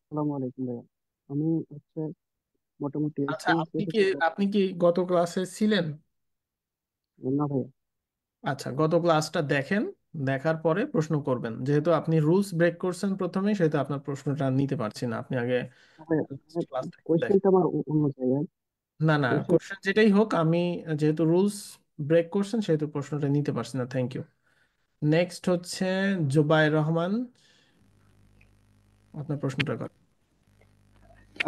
আসসালামু আলাইকুম ভাইয়া। আমি হচ্ছে মোটামুটি আচ্ছা, এইচটিএমএল আপনি কি সিএসএস এর আপনি কি গত ক্লাসে ছিলেন? না ভাইয়া। আচ্ছা, গত ক্লাসটা দেখেন, দেখার পরে প্রশ্ন করবেন। যেহেতু আপনি রুলস ব্রেক করছেন প্রথমেই, সেহেতু আপনার প্রশ্নটা নিতে পারছি না। আপনি আগে না ভাইয়া, ক্লাসটা একটু দেখেন। কোয়েশ্চেনটা আমার অন্য জায়গায়। না না, কোয়েশ্চেন কোশ্চেন যেটাই হোক, আমি যেহেতু রুলস ব্রেক করছেন সেহেতু প্রশ্নটা নিতে পারছি না। Thank you. নেক্সট হচ্ছে জুবাইর রহমান, আপনার প্রশ্নটা করেন।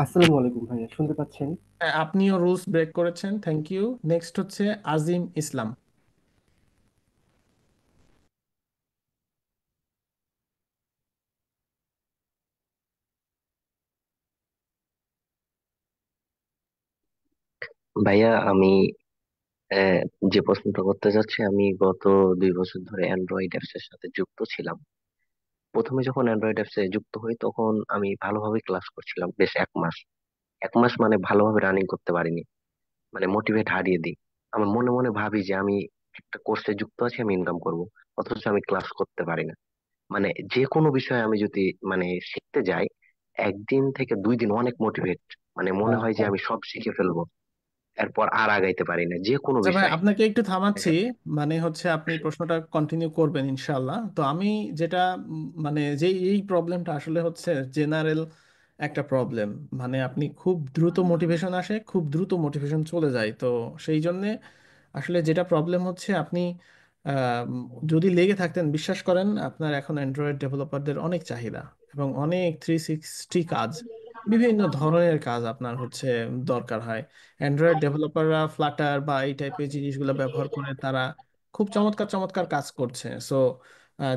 আসসালামু আলাইকুম ভাইয়া, শুনতে পাচ্ছেন? হ্যাঁ, আপনিও রুলস ব্রেক করেছেন, থ্যাংক ইউ। নেক্সট হচ্ছে আজিম ইসলাম। ভাইয়া, আমি আহ, যে প্রশ্নটা করতে যাচ্ছি, আমি গত 2 বছর ধরে অ্যান্ড্রয়েড অ্যাপস এর সাথে যুক্ত ছিলাম। প্রথমে যখন অ্যান্ড্রয়েড অ্যাপস এ যুক্ত হই তখন আমি ভালোভাবে ক্লাস করছিলাম বেশ 1 মাস। 1 মাস মানে ভালোভাবে রানিং করতে পারিনি, মানে মোটিভেট হারিয়ে দিই। আমার মনে মনে ভাবি যে আমি একটা কোর্সে যুক্ত আছি, আমি ইনকাম করব, অথচ আমি ক্লাস করতে পারি না। মানে যে কোনো বিষয়ে আমি যদি মানে শিখতে যাই, 1 দিন থেকে 2 দিন অনেক মোটিভেট, মানে মনে হয় যে আমি সব শিখে ফেলবো, এরপর আর আগাইতে পারি না যে কোনো আচ্ছা ভাই, বিষয়ে। আপনাকে একটু থামাচ্ছি। মানে হচ্ছে আপনি প্রশ্নটা কন্টিনিউ করবেন ইনশাল্লাহ। তো আমি যেটা মানে যে এই প্রবলেমটা আসলে হচ্ছে জেনারেল একটা প্রবলেম। মানে আপনি খুব দ্রুত মোটিভেশন আসে, খুব দ্রুত মোটিভেশন চলে যায়। তো সেই জন্যে আসলে যেটা প্রবলেম হচ্ছে, আপনি আহ, যদি লেগে থাকতেন, বিশ্বাস করেন আপনার এখন অ্যান্ড্রয়েড ডেভেলপারদের অনেক চাহিদা এবং অনেক 360 কাজ। বিভিন্ন ধরনের কাজ আপনার হচ্ছে দরকার হয়। অ্যান্ড্রয়েড ডেভেলপাররা ফ্লাটার বা এই টাইপের জিনিসগুলো ব্যবহার করে তারা খুব চমৎকার চমৎকার কাজ করছে। সো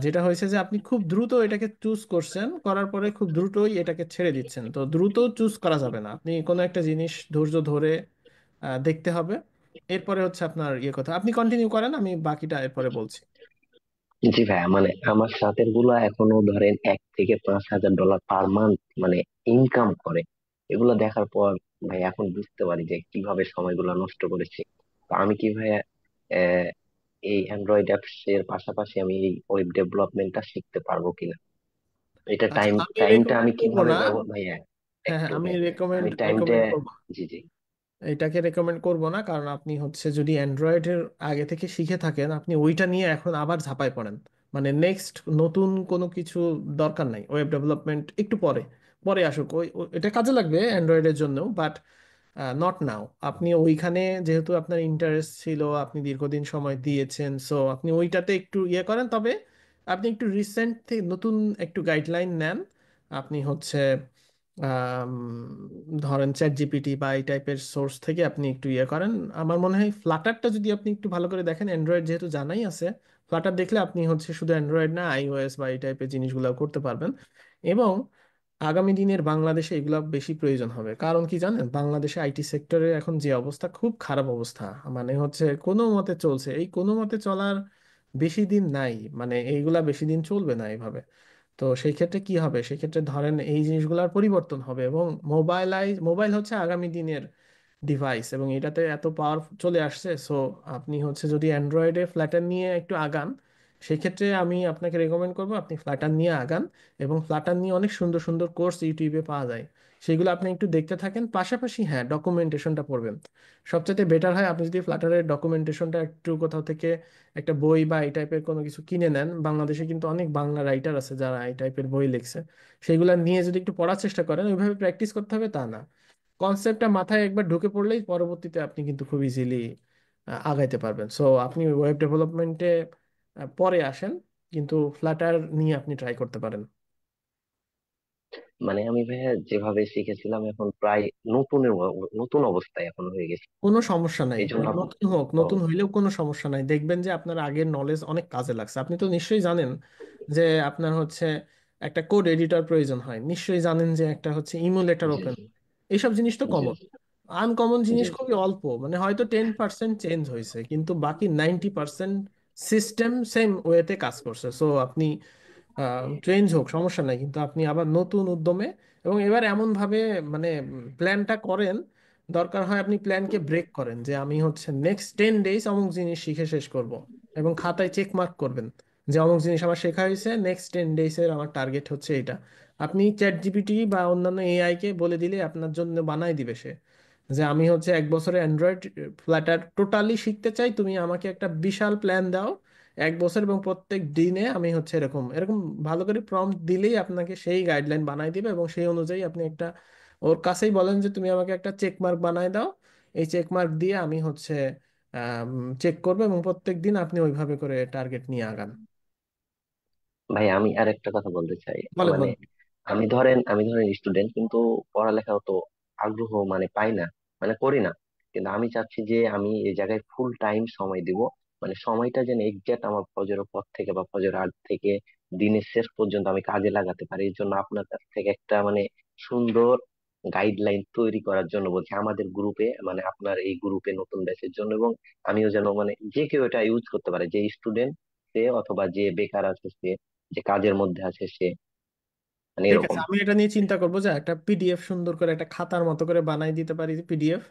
যেটা হয়েছে যে আপনি খুব দ্রুত এটাকে চুজ করছেন, করার পরে খুব দ্রুতই এটাকে ছেড়ে দিচ্ছেন। তো দ্রুত চুজ করা যাবে না, আপনি কোনো একটা জিনিস ধৈর্য ধরে দেখতে হবে। এরপরে হচ্ছে আপনার ইয়ে কথা, আপনি কন্টিনিউ করেন, আমি বাকিটা এরপরে বলছি। জি ভাইয়া, মানে আমার সাথের গুলা এখনো ধরেন $1,000 থেকে $5,000 পার মান্থ মানে ইনকাম করে। এগুলা দেখার পর ভাই এখন বুঝতে পারি যে কিভাবে সময়গুলো নষ্ট করেছি। তো আমি কি ভাইয়া আহ, এই অ্যান্ড্রয়েড অ্যাপস এর পাশাপাশি আমি এই ওয়েব ডেভেলপমেন্টটা শিখতে পারবো কিনা, এটা আচ্ছা, আমি টাইমটা আমি রেকমেন্ড করব কিভাবে না। ভাইয়া হ্যাঁ হ্যাঁ, একটু আমি ভাই, আমি রেকমেন্ড টাইমটা, রেকমেন্ড করব, জি জি, এটাকে রেকমেন্ড করব না। কারণ আপনি হচ্ছে যদি অ্যান্ড্রয়েডের আগে থেকে শিখে থাকেন, আপনি ওইটা নিয়ে এখন আবার ঝাঁপায় পড়েন, মানে নেক্সট নতুন কোনো কিছু দরকার নাই। ওয়েব ডেভেলপমেন্ট একটু পরে পরে আসুক, এটা কাজে লাগবে অ্যান্ড্রয়েডের জন্য, বাট নট নাও। আপনি ওইখানে যেহেতু আপনার ইন্টারেস্ট ছিল, আপনি দীর্ঘদিন সময় দিয়েছেন, সো আপনি ওইটাতে একটু ইয়ে করেন। তবে আপনি একটু রিসেন্ট থেকে নতুন একটু গাইডলাইন নেন। আপনি হচ্ছে আম, ধরেন চ্যাট জিপিটি বা এই টাইপের সোর্স থেকে আপনি একটু ইয়ে করেন। আমার মনে হয় ফ্লাটারটা যদি আপনি একটু ভালো করে দেখেন, অ্যান্ড্রয়েড যেহেতু জানাই আছে, ফ্লাটার দেখলে আপনি হচ্ছে শুধু অ্যান্ড্রয়েড না, আইওএস বা এই টাইপের জিনিসগুলো করতে পারবেন। এবং আগামী দিনের বাংলাদেশে এগুলো বেশি প্রয়োজন হবে। কারণ কি জানেন, বাংলাদেশে আইটি সেক্টরে এখন যে অবস্থা, খুব খারাপ অবস্থা। মানে হচ্ছে কোনো মতে চলছে, এই কোনো মতে চলার বেশি দিন নাই, মানে এইগুলা বেশি দিন চলবে না এইভাবে। তো সেই ক্ষেত্রে কি হবে, সেই ক্ষেত্রে ধরেন এই জিনিসগুলোর পরিবর্তন হবে, এবং মোবাইল হচ্ছে আগামী দিনের ডিভাইস, এবং এটাতে এত পাওয়ার চলে আসছে। সো আপনি হচ্ছে যদি অ্যান্ড্রয়েডে ফ্ল্যাটার নিয়ে একটু আগান, সেই ক্ষেত্রে আমি আপনাকে রেকমেন্ড করবো আপনি ফ্ল্যাটার নিয়ে আগান। এবং ফ্ল্যাটার নিয়ে অনেক সুন্দর সুন্দর কোর্স ইউটিউবে পাওয়া যায়, সেগুলো আপনি একটু দেখতে থাকেন। পাশাপাশি হ্যাঁ, ডকুমেন্টেশনটা পড়বেন। সবচেয়ে বেটার হয় আপনি যদি ফ্ল্যাটারের ডকুমেন্টেশনটা একটু কোথাও থেকে একটা বই বা এই টাইপের কোনো কিছু কিনে নেন। বাংলাদেশে কিন্তু অনেক বাংলা রাইটার আছে যারা এই টাইপের বই লিখছে, সেগুলো নিয়ে যদি একটু পড়ার চেষ্টা করেন, ওইভাবে প্র্যাকটিস করতে হবে তা না। কনসেপ্টটা মাথায় একবার ঢুকে পড়লেই পরবর্তীতে আপনি কিন্তু খুব ইজিলি আগাইতে পারবেন। সো আপনি ওয়েব ডেভেলপমেন্টে পরে আসেন, কিন্তু ফ্লাটার নিয়ে আপনি ট্রাই করতে পারেন। মানে আমি ভাইয়া যেভাবে শিখেছিলাম এখন প্রায় নতুন অবস্থায় এখন হয়ে গেছে। কোনো সমস্যা নাই, এই জন্য নতুন হোক, ও, নতুন হইলেও কোনো সমস্যা নাই। দেখবেন যে আপনার আগের নলেজ অনেক কাজে লাগছে। আপনি তো নিশ্চয়ই জানেন যে আপনার হচ্ছে একটা কোড এডিটর প্রয়োজন হয়, নিশ্চয়ই জানেন যে একটা হচ্ছে ইমুলেটর জি ওপেন। জি এইসব জিনিস তো জি কমন। আনকমন জি জিনিস জি খুবই অল্প, মানে হয়তো 10% চেঞ্জ হয়েছে, কিন্তু বাকি 90% সিস্টেম সেম ওয়েতে কাজ করছে। সো আপনি চেঞ্জ হোক সমস্যা নাই, কিন্তু আপনি আবার নতুন উদ্যমে, এবং এবার এমন ভাবে মানে প্ল্যানটা করেন, দরকার হয় আপনি প্ল্যানকে ব্রেক করেন যে আমি হচ্ছে নেক্সট 10 ডেজ অমুক জিনিস শিখে শেষ করব, এবং খাতায় চেক মার্ক করবেন যে অমুক জিনিস আমার শেখা হয়েছে, নেক্সট 10 ডেজের আমার টার্গেট হচ্ছে এটা। আপনি চ্যাট জিপিটি বা অন্যান্য এআই কে বলে দিলে আপনার জন্য বানাই দিবে সে, যে আমি হচ্ছে 1 বছরে অ্যান্ড্রয়েড ফ্ল্যাটার টোটালি শিখতে চাই, তুমি আমাকে একটা বিশাল প্ল্যান দাও 1 বছর, এবং প্রত্যেক দিনে আমি হচ্ছে এরকম এরকম ভালো করে প্রম্পট দিলেই আপনাকে সেই গাইডলাইন বানাই দিবে। এবং সেই অনুযায়ী আপনি একটা, ওর কাছেই বলেন যে তুমি আমাকে একটা চেক মার্ক বানাই দাও, এই চেক মার্ক দিয়ে আমি হচ্ছে চেক করবো, এবং প্রত্যেক দিন আপনি ওইভাবে করে টার্গেট নিয়ে আগান। ভাই, আমি আর একটা কথা বলতে চাই। বলেন মানে বলেন। আমি ধরেন স্টুডেন্ট, কিন্তু পড়ালেখা তো আগ্রহ মানে পাই না, মানে করি না। কিন্তু আমি চাচ্ছি যে আমি এই জায়গায় ফুল টাইম সময় দিব, মানে সময়টা যেন এক্সাক্ট আমার ফজরের পর থেকে বা ফজর আগ থেকে দিনের শেষ পর্যন্ত আমি কাজে লাগাতে পারি। এই জন্য আপনার কাছ থেকে একটা মানে সুন্দর গাইডলাইন তৈরি করার জন্য বলছি আমাদের গ্রুপে, মানে আপনার এই গ্রুপে নতুন ব্যাচের জন্য, এবং আমিও যেন মানে যে কেউ এটা ইউজ করতে পারে, যে স্টুডেন্ট সে অথবা যে বেকার আছে সে, যে কাজের মধ্যে আছে সে, মানে ঠিক আছে, এরকম। আমি এটা নিয়ে চিন্তা করবো যে একটা পিডিএফ সুন্দর করে একটা খাতার মতো করে বানাই দিতে পারি পিডিএফ।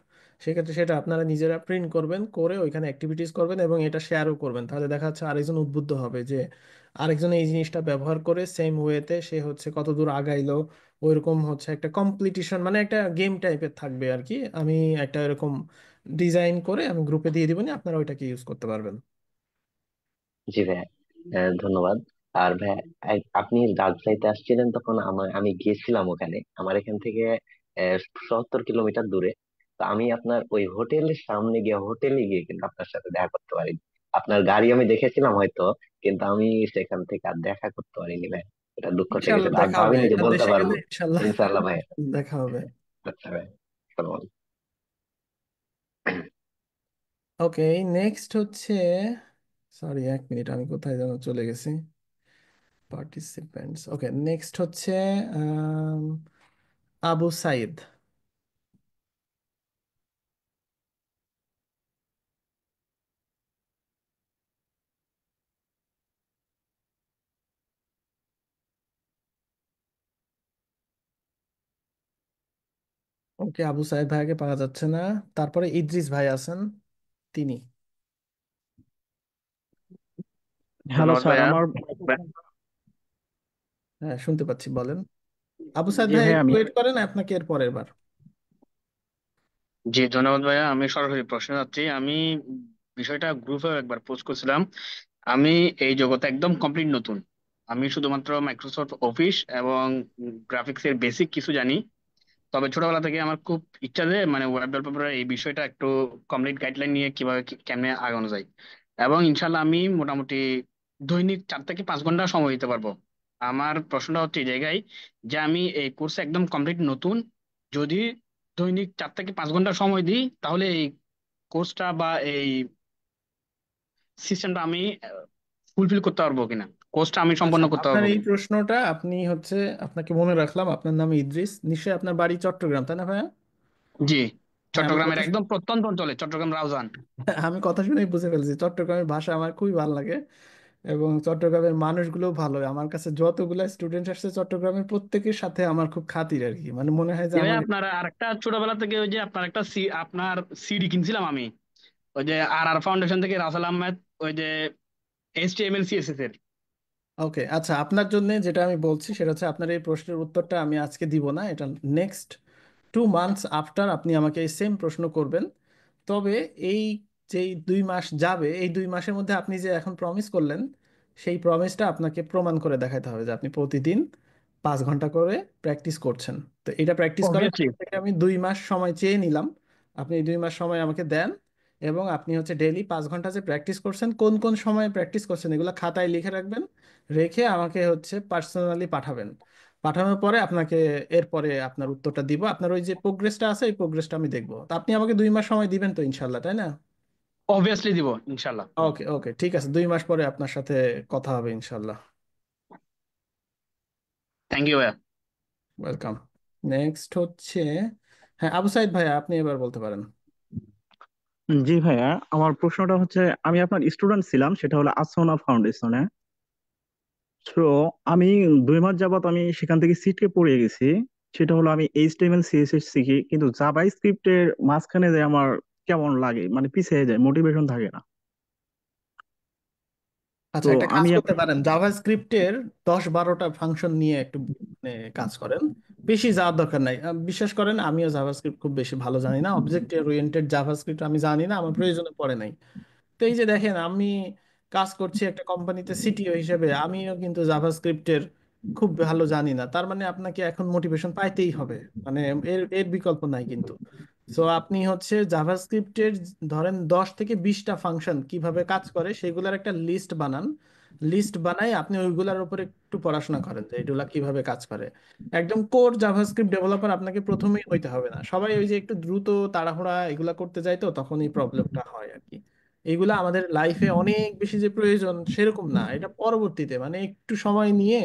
সেক্ষেত্রে সেটা আপনারা নিজেরা প্রিন্ট করবেন, করে ওইখানে অ্যাক্টিভিটিস করবেন এবং এটা শেয়ারও করবেন। তাহলে দেখা যাচ্ছে আরেকজন উদ্বুদ্ধ হবে যে আরেকজন এই জিনিসটা ব্যবহার করে সেম ওয়েতে সে হচ্ছে কত দূর আগাইলো। ওইরকম হচ্ছে একটা কম্পিটিশন, মানে একটা গেম টাইপের থাকবে আর কি। আমি একটা এরকম ডিজাইন করে আমি গ্রুপে দিয়ে দিব, আপনারা ওইটাকে ইউজ করতে পারবেন। জি ভাইয়া, ধন্যবাদ। আর ভাইয়া, আপনি রাজশাহীতে আসছিলেন তখন আমি গিয়েছিলাম ওখানে, আমার এখান থেকে 70 কিলোমিটার দূরে। তো আমি আপনার ওই হোটেলের সামনে গিয়ে হোটেলে গিয়ে কিন্তু আপনার সাথে দেখা করতে পারিনি। আপনার গাড়ি আমি দেখেছিলাম হয়তো, কিন্তু আমি সেখান থেকে আর দেখা করতে পারিনি ভাই। এটা দুঃখ থেকে ইনশাল্লাহ যেটা আর দেখা হবে, ভাবিনি যে এবার বলতে দেশে গেলে পারবো। ইনশাল্লাহ ইনশাআল্লাহ ভাই। দেখা হবে। আচ্ছা ভাই, আসসালামু আলাইকুম। ওকে, নেক্সট হচ্ছে, সরি এক মিনিট, আমি কোথায় যেন চলে গেছি। পার্টিসিপেন্টস, ওকে, নেক্সট হচ্ছে আম, আবু সাইদ। ওকে, আবু সাইদ ভাইকে পাওয়া যাচ্ছে না। তারপরে ইদ্রিস ভাই আছেন, তিনি। হ্যালো ধন্যবাদ স্যার, ভাইয়া। আমার হ্যাঁ, শুনতে পাচ্ছি, বলেন। আবু সাইদ জি ভাই ভাই, একটু আমি ওয়েট করেন, আপনাকে এর পরের বার। জি ধন্যবাদ ভাইয়া, আমি সরাসরি প্রশ্ন যাচ্ছি। আমি বিষয়টা গ্রুপে একবার পোস্ট করছিলাম। আমি এই জগতে একদম কমপ্লিট নতুন। আমি শুধুমাত্র মাইক্রোসফট অফিস এবং গ্রাফিক্স এর বেসিক কিছু জানি। তবে ছোটবেলা থেকে আমার খুব ইচ্ছা যে মানে ওয়েব ডেভেলপার এই বিষয়টা একটু কমপ্লিট গাইডলাইন নিয়ে কিভাবে কেমনে আগানো যায়। এবং ইনশাল্লাহ আমি মোটামুটি দৈনিক 4 থেকে 5 ঘন্টা সময় দিতে পারবো। আমার প্রশ্নটা হচ্ছে এই জায়গায় যে আমি এই কোর্সে একদম কমপ্লিট নতুন। যদি দৈনিক 4 থেকে 5 ঘন্টা সময় দিই তাহলে এই কোর্সটা বা এই সিস্টেমটা আমি ফুলফিল করতে পারবো কিনা, কোর্সটা আমি আচ্ছা, সম্পন্ন করতে আপনার পারবো এই কিনা। প্রশ্নটা আপনি হচ্ছে, আপনাকে মনে রাখলাম, আপনার নাম ইদ্রিস, নিশ্চয়ই আপনার বাড়ি চট্টগ্রাম, তাই না ভাইয়া? জি, হ্যাঁ, আমি চট্টগ্রামের কথা একদম প্রত্যন্ত অঞ্চলে, চট্টগ্রাম রাউজান। আমি কথা শুনেই বুঝে ফেলছি, চট্টগ্রামের ভাষা আমার খুবই ভালো লাগে, এবং চট্টগ্রামের মানুষগুলো ভালো। আমার কাছে যতগুলা স্টুডেন্ট আসছে চট্টগ্রামের, প্রত্যেকের সাথে আমার খুব খাতির আর কি, মানে মনে হয় যে জি ভাই, আমার। আপনার আরেকটা ছোটবেলা থেকে ওই যে আপনার একটা আপনার সিডি কিনছিলাম আমি, ওই যে আর আর ফাউন্ডেশন থেকে রাসেল আহমেদ, ওই যে HTML CSS এর। ওকে, আচ্ছা, আপনার জন্য যেটা আমি বলছি সেটা হচ্ছে, আপনার এই প্রশ্নের উত্তরটা আমি আজকে দিব না, এটা নেক্সট 2 মান্থস আফটার আপনি আমাকে এই সেম প্রশ্ন করবেন। তবে এই যে 2 মাস যাবে, এই 2 মাসের মধ্যে আপনি যে এখন প্রমিস করলেন, সেই প্রমিসটা আপনাকে প্রমাণ করে দেখাতে হবে যে আপনি প্রতিদিন 5 ঘন্টা করে প্র্যাকটিস করছেন। তো এটা প্র্যাকটিস করার অবভিয়াসলি। আপনার থেকে আমি 2 মাস সময় চেয়ে নিলাম। আপনি এই 2 মাস সময় আমাকে দেন, এবং আপনি হচ্ছে ডেইলি 5 ঘন্টা যে প্র্যাকটিস করছেন, কোন কোন সময় প্র্যাকটিস করছেন, এগুলো খাতায় লিখে রাখবেন। রেখে আমাকে হচ্ছে পার্সোনালি পাঠাবেন। পাঠানোর পরে আপনাকে, এরপরে আপনার উত্তরটা দিব। আপনার ওই যে প্রোগ্রেসটা আছে, এই প্রোগ্রেসটা আমি দেখবো। তো আপনি আমাকে 2 মাস সময় দিবেন তো ইনশাল্লাহ, তাই না? অবভিয়াসলি দিব ইনশাল্লাহ। ওকে, ওকে, ঠিক আছে, 2 মাস পরে আপনার সাথে কথা হবে ইনশাল্লাহ। থ্যাংক ইউ ভাইয়া। ওয়েলকাম। নেক্সট হচ্ছে, হ্যাঁ, আবু সাইদ ভাইয়া, আপনি এবার বলতে পারেন। জি ভাইয়া, আমার প্রশ্নটা হচ্ছে, আমি আপনার স্টুডেন্ট ছিলাম, সেটা হলো আসোনা ফাউন্ডেশনে। তো আমি 2 মাস যাবত আমি সেখান থেকে সিটকে পড়ে গেছি। সেটা হলো, আমি এইচটিএমএল সিএসএস শিখি, কিন্তু জাভা স্ক্রিপ্টের মাঝখানে যে আমার কেমন লাগে, মানে পিছিয়ে যায়, মোটিভেশন থাকে না। তো আচ্ছা, একটা কাজ আমি করতে পারেন, জাভাস্ক্রিপ্টের 10-12টা ফাংশন নিয়ে একটু মানে কাজ করেন, বেশি যাওয়ার দরকার নাই। বিশ্বাস করেন, আমিও জাভাস্ক্রিপ্ট খুব বেশি ভালো জানি না, অবজেক্ট ওরিয়েন্টেড জাভাস্ক্রিপ্ট আমি জানি না, আমার প্রয়োজনে পড়ে নাই। তো এই যে দেখেন, আমি কাজ করছি একটা কোম্পানিতে সিটিও হিসেবে, আমিও কিন্তু জাভাস্ক্রিপ্টের খুব ভালো জানি না। তার মানে আপনাকে এখন মোটিভেশন পাইতেই হবে, মানে এর এর বিকল্প নাই কিন্তু। সো আপনি হচ্ছে জাভাস্ক্রিপ্টের, ধরেন 10 থেকে 20টা ফাংশন কিভাবে কাজ করে সেগুলোর একটা লিস্ট বানান। লিস্ট বানাই আপনি ওইগুলোর উপরে একটু পড়াশোনা করেন যে এগুলা কিভাবে কাজ করে। একদম কোর জাভাস্ক্রিপ্ট ডেভেলপার আপনাকে প্রথমেই হইতে হবে না। সবাই ওই যে একটু দ্রুত তাড়াহুড়া এগুলা করতে যায়, তো তখন এই প্রবলেমটা হয় আর কি। এইগুলা আমাদের লাইফে অনেক বেশি যে প্রয়োজন সেরকম না, এটা পরবর্তীতে, মানে একটু সময় নিয়ে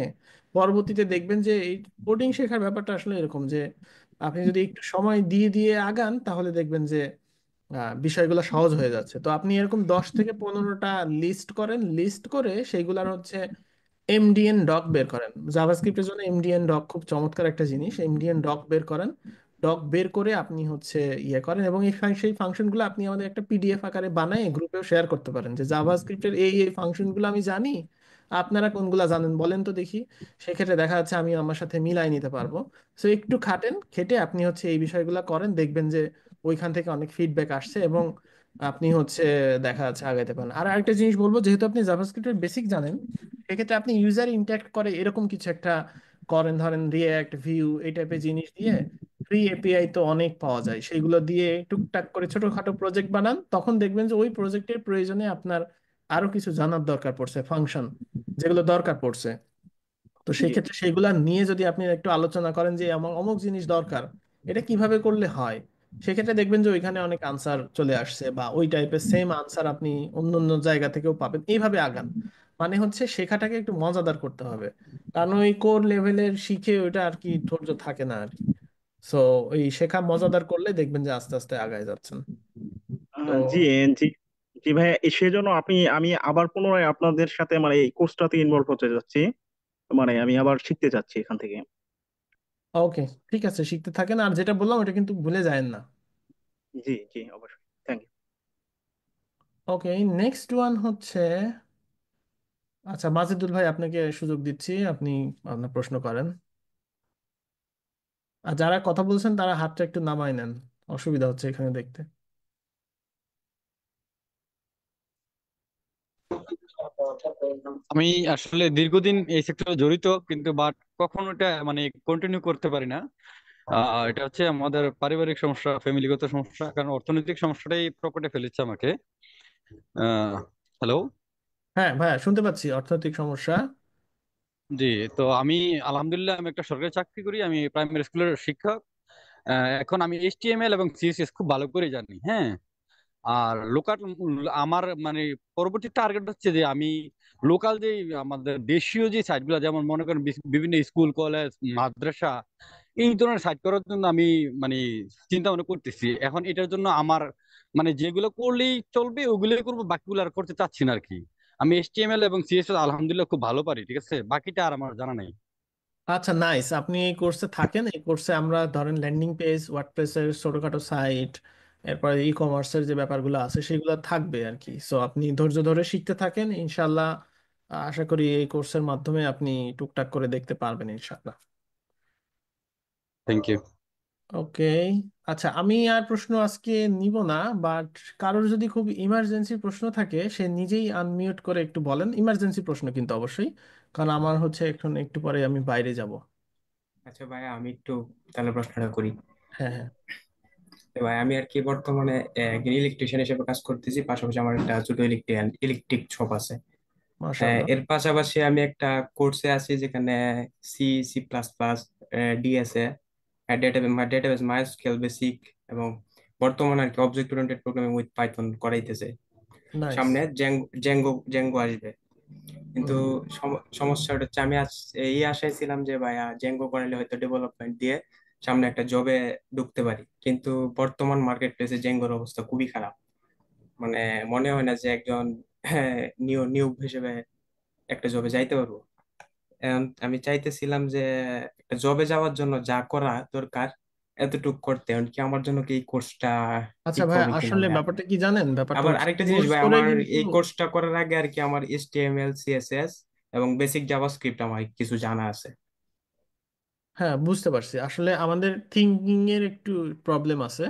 পরবর্তীতে দেখবেন যে এই কোডিং শেখার ব্যাপারটা আসলে এরকম যে আপনি যদি একটু সময় দিয়ে দিয়ে আগান, তাহলে দেখবেন যে বিষয়গুলো সহজ হয়ে যাচ্ছে। তো আপনি এরকম 10 থেকে 15টা লিস্ট করেন, লিস্ট করে সেইগুলার হচ্ছে এমডিএন ডক বের করেন। জাভাস্ক্রিপ্টের জন্য এমডিএন ডক খুব চমৎকার একটা জিনিস, এমডিএন ডক বের করেন। ডক বের করে আপনি হচ্ছে ইয়ে করেন, এবং সেই ফাংশনগুলো আপনি আমাদের একটা পিডিএফ আকারে বানায় গ্রুপেও শেয়ার করতে পারেন যে জাভাস্ক্রিপ্টের এই এই ফাংশনগুলো আমি জানি, আপনারা কোনগুলা জানেন বলেন তো দেখি। সেক্ষেত্রে দেখা যাচ্ছে আমি আমার সাথে মিলাই নিতে পারবো। সো একটু খাটেন, খেটে আপনি হচ্ছে এই বিষয়গুলো করেন, দেখবেন যে ওইখান থেকে অনেক ফিডব্যাক আসছে, এবং আপনি হচ্ছে দেখা যাচ্ছে আগাইতে পারেন। আর আরেকটা জিনিস বলবো, যেহেতু আপনি জাভাস্ক্রিপ্টের বেসিক জানেন, সেক্ষেত্রে আপনি ইউজার ইন্টারঅ্যাক্ট করে এরকম কিছু একটা করেন, ধরেন রিয়্যাক্ট, ভিউ, এই টাইপের জিনিস দিয়ে। ফ্রি এপিআই তো অনেক পাওয়া যায়, সেইগুলো দিয়ে টুকটাক করে ছোটখাটো প্রজেক্ট বানান, তখন দেখবেন যে ওই প্রজেক্টের প্রয়োজনে আপনার আরো কিছু জানার দরকার পড়ছে, ফাংশন যেগুলো দরকার পড়ছে। তো জি। সেই ক্ষেত্রে সেগুলা নিয়ে যদি আপনি একটু আলোচনা করেন যে আমার অমুক জিনিস দরকার, এটা কিভাবে করলে হয়, সেক্ষেত্রে দেখবেন যে ওইখানে অনেক আনসার চলে আসছে, বা ওই টাইপের সেম আনসার আপনি অন্য অন্য জায়গা থেকেও পাবেন। এইভাবে আগান। মানে হচ্ছে শেখাটাকে একটু মজাদার করতে হবে, কারণ ওই কোর লেভেলের শিখে ওইটা আর কি ধৈর্য থাকে না আর কি। সো এই শেখা মজাদার করলে দেখবেন যে আস্তে আস্তে আগায় যাচ্ছেন। তো জি। জি। জি ভাইয়া, সেজন্য আমি আবার পুনরায় আপনাদের সাথে মানে এই কোর্সটাতে ইনভলভ হতে যাচ্ছি, মানে আমি আবার শিখতে চাচ্ছি এখান থেকে। ওকে, ঠিক আছে, শিখতে থাকেন, আর যেটা বললাম ওটা কিন্তু ভুলে যায়েন না। জি জি, অবশ্যই। Thank you. Okay, next one হচ্ছে, আচ্ছা মাজেদুল ভাই, আপনাকে সুযোগ দিচ্ছি, আপনি আপনার প্রশ্ন করেন। আর যারা কথা বলছেন তারা হাতটা একটু নামায় নেন, অসুবিধা হচ্ছে এখানে দেখতে। আমি আসলে দীর্ঘদিন এই সেক্টরে জড়িত, কিন্তু বাট কখনো এটা মানে কন্টিনিউ করতে পারি না। এটা হচ্ছে আমাদের পারিবারিক সমস্যা, ফ্যামিলিগত সমস্যা, কারণ অর্থনৈতিক সমস্যাটাই প্রকটে ফেলেছে আমাকে। হ্যালো। হ্যাঁ ভাইয়া, শুনতে পাচ্ছি, অর্থনৈতিক সমস্যা। জি। তো আমি আলহামদুলিল্লাহ আমি একটা সরকারি চাকরি করি, আমি প্রাইমারি স্কুলের শিক্ষক। এখন আমি এইচটিএমএল এবং সিএসএস খুব ভালো করে জানি, হ্যাঁ। আর লোকাল আমার মানে পরবর্তী টার্গেট হচ্ছে যে আমি লোকাল যে আমাদের দেশীয় যে সাইটগুলো, যেমন মনে করেন বিভিন্ন স্কুল কলেজ মাদ্রাসা, এই ধরনের সাইট করার জন্য আমি মানে চিন্তা ভাবনা করতেছি। এখন এটার জন্য আমার মানে যেগুলো করলেই চলবে ওগুলোই করবো, বাকিগুলো আর করতে চাচ্ছি না আর কি। আমি এইচটিএমএল এবং সিএসএস আলহামদুলিল্লাহ খুব ভালো পারি, ঠিক আছে, বাকিটা আর আমার জানা নাই। আচ্ছা নাইস, আপনি এই কোর্সে থাকেন। এই কোর্সে আমরা ধরেন ল্যান্ডিং পেজ, ওয়ার্ডপ্রেসের ছোটখাটো সাইট, এরপরে ই কমার্সের যে ব্যাপারগুলো আছে সেগুলো থাকবে আর কি। সো আপনি ধৈর্য ধরে শিখতে থাকেন, ইনশাল্লাহ। আশা করি এই কোর্সের মাধ্যমে আপনি টুকটাক করে দেখতে পারবেন ইনশাল্লাহ। Thank you. ওকে, আচ্ছা আমি আর প্রশ্ন আজকে নিব না, বাট কারোর যদি খুব ইমার্জেন্সি প্রশ্ন থাকে সে নিজেই আনমিউট করে একটু বলেন, ইমার্জেন্সি প্রশ্ন কিন্তু অবশ্যই, কারণ আমার হচ্ছে এখন একটু পরে আমি বাইরে যাব। আচ্ছা ভাইয়া, আমি একটু তাহলে প্রশ্নটা করি। হ্যাঁ হ্যাঁ, তো ভাই আমি আর কি বর্তমানে একজন ইলেকট্রিশিয়ান হিসেবে কাজ করতেছি, পাশাপাশি আমার একটা ছোট ইলেকট্রিক শপ আছে। মাশাআল্লাহ। এর পাশাপাশি আমি একটা কোর্সে আছি যেখানে C, C plus plus, DSA, database, MySQL basic, এবং বর্তমানে আর কি object oriented programming with Python করাইতেছে। নাইস। সামনে জেঙ্গো আসবে। কিন্তু হুম। সমস্যাটা হচ্ছে আমি এই আশায় ছিলাম যে ভাইয়া জেঙ্গো করাইলে হয়তো ডেভেলপমেন্ট দিয়ে সামনে একটা জবে ঢুকতে পারি, কিন্তু বর্তমান মার্কেট প্লেসে জেঙ্গোর অবস্থা খুবই খারাপ। মানে মনে হয় না যে একজন নিউ হিসেবে একটা জবে যাইতে পারবো। এখন আমি চাইতেছিলাম যে একটা জবে যাওয়ার জন্য যা করা দরকার এতটুকু করতে, এমনকি আমার জন্য কি এই কোর্সটা আচ্ছা ঠিক ভাই, হবে কিনা আসলে ভাইয়া। ব্যাপারটা কি জানেন, ব্যাপারটা আবার হচ্ছে আরেকটা জিনিস কোর্স ভাই, করে আমার কিন্তু, এই কোর্সটা করার আগে আর কি আমার এইচটিএমএল, সিএসএস এবং বেসিক জাভাস্ক্রিপ্ট আমার কিছু জানা আছে। হ্যাঁ বুঝতে পারছি, আসলে আমাদের থিঙ্কিং এর একটু প্রবলেম আছে।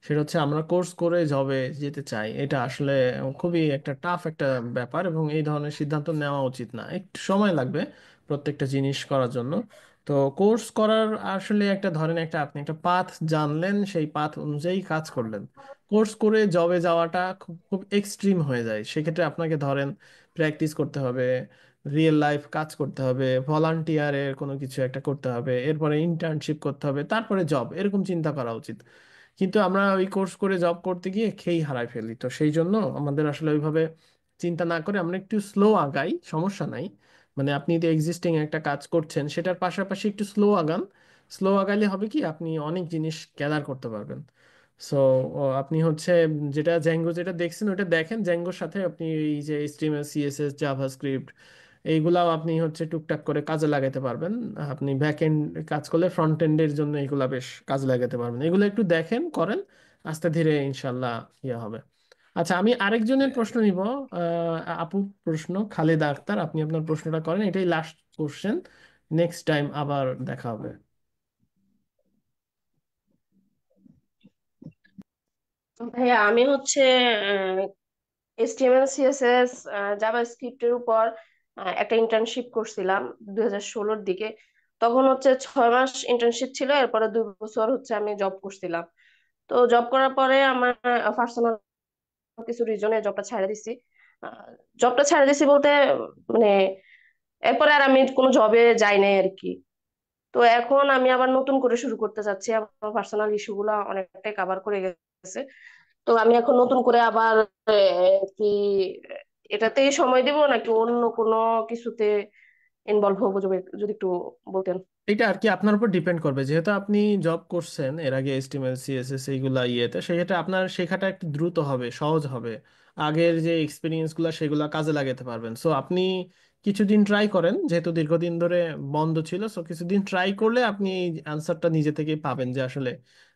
সেটা হচ্ছে আমরা কোর্স করে জবে যেতে চাই, এটা আসলে খুবই একটা টাফ একটা ব্যাপার, এবং এই ধরনের সিদ্ধান্ত নেওয়া উচিত না, একটু সময় লাগবে প্রত্যেকটা জিনিস করার জন্য। তো কোর্স করার আসলে একটা ধরেন একটা আপনি একটা পাথ জানলেন, সেই পাথ অনুযায়ী কাজ করলেন। কোর্স করে জবে যাওয়াটা খুব খুব এক্সট্রিম হয়ে যায়, সেক্ষেত্রে আপনাকে ধরেন প্র্যাকটিস করতে হবে, রিয়েল লাইফ কাজ করতে হবে, ভলান্টিয়ারের কোনো কিছু একটা করতে হবে, এরপরে ইন্টার্নশিপ করতে হবে, তারপরে জব, এরকম চিন্তা করা উচিত। কিন্তু আমরা ওই কোর্স করে জব করতে গিয়ে খেই হারাই ফেলি। তো সেই জন্য আমাদের আসলে ওইভাবে চিন্তা না করে আমরা একটু স্লো আগাই, সমস্যা নাই। মানে আপনি যে এক্সিস্টিং একটা কাজ করছেন সেটার পাশাপাশি একটু স্লো আগান। স্লো আগাইলে হবে কি, আপনি অনেক জিনিস গ্যাদার করতে পারবেন। সো আপনি হচ্ছে যেটা জ্যাঙ্গো যেটা দেখছেন ওটা দেখেন, জ্যাঙ্গোর সাথে আপনি এই যে এইচটিএমএল, সিএসএস, জাভাস্ক্রিপ্ট, এইগুলাও আপনি হচ্ছে টুকটাক করে কাজে লাগাতে পারবেন। আপনি ব্যাক এন্ড কাজ করলে ফ্রন্ট এন্ডের জন্য এগুলা বেশ কাজে লাগাতে পারবেন, এগুলো একটু দেখেন করেন, আস্তে ধীরে ইনশাল্লাহ ইয়ে হবে। আচ্ছা আমি আরেকজনের প্রশ্ন নিব। আপু প্রশ্ন, খালেদা আক্তার, আপনি আপনার প্রশ্নটা করেন, এটাই লাস্ট কোশ্চেন, নেক্সট টাইম আবার দেখা হবে। ভাইয়া আমি হচ্ছে এইচটিএমএল, সিএসএস, জাভাস্ক্রিপ্টের উপর একটা ইন্টার্নশিপ করছিলাম 2016-র দিকে। তখন হচ্ছে 6 মাস ইন্টার্নশিপ ছিল, এরপরে 2 বছর হচ্ছে আমি জব করছিলাম। তো জব করার পরে আমার পার্সোনাল কিছু রিজনে জবটা ছেড়ে দিছি। জবটা ছেড়ে দিছি বলতে মানে এরপরে আর আমি কোনো জবে যাই নাই আর কি। তো এখন আমি আবার নতুন করে শুরু করতে চাচ্ছি, আমার পার্সোনাল ইস্যু গুলা অনেকটাই কাভার করে গেছে। তো আমি এখন নতুন করে আবার কি এটাতেই সময় দিব নাকি অন্য কোনো কিছুতে ইনভলভ হবো, যদি যদি একটু বলতেন। এটা আর কি আপনার উপর ডিপেন্ড করবে, যেহেতু আপনি জব করছেন এর আগে এইচটিএমএল সিএসএস এইগুলা ইয়েতে, সেক্ষেত্রে আপনার শেখাটা একটু দ্রুত হবে, সহজ হবে। আগের যে এক্সপিরিয়েন্স গুলা সেগুলা কাজে লাগাতে পারবেন। সো আপনি কিছুদিন ট্রাই করেন, যেহেতু দীর্ঘদিন ধরে বন্ধ ছিল, সো কিছুদিন ট্রাই করলে আপনি এই অ্যান্সারটা নিজে থেকেই পাবেন যে আসলে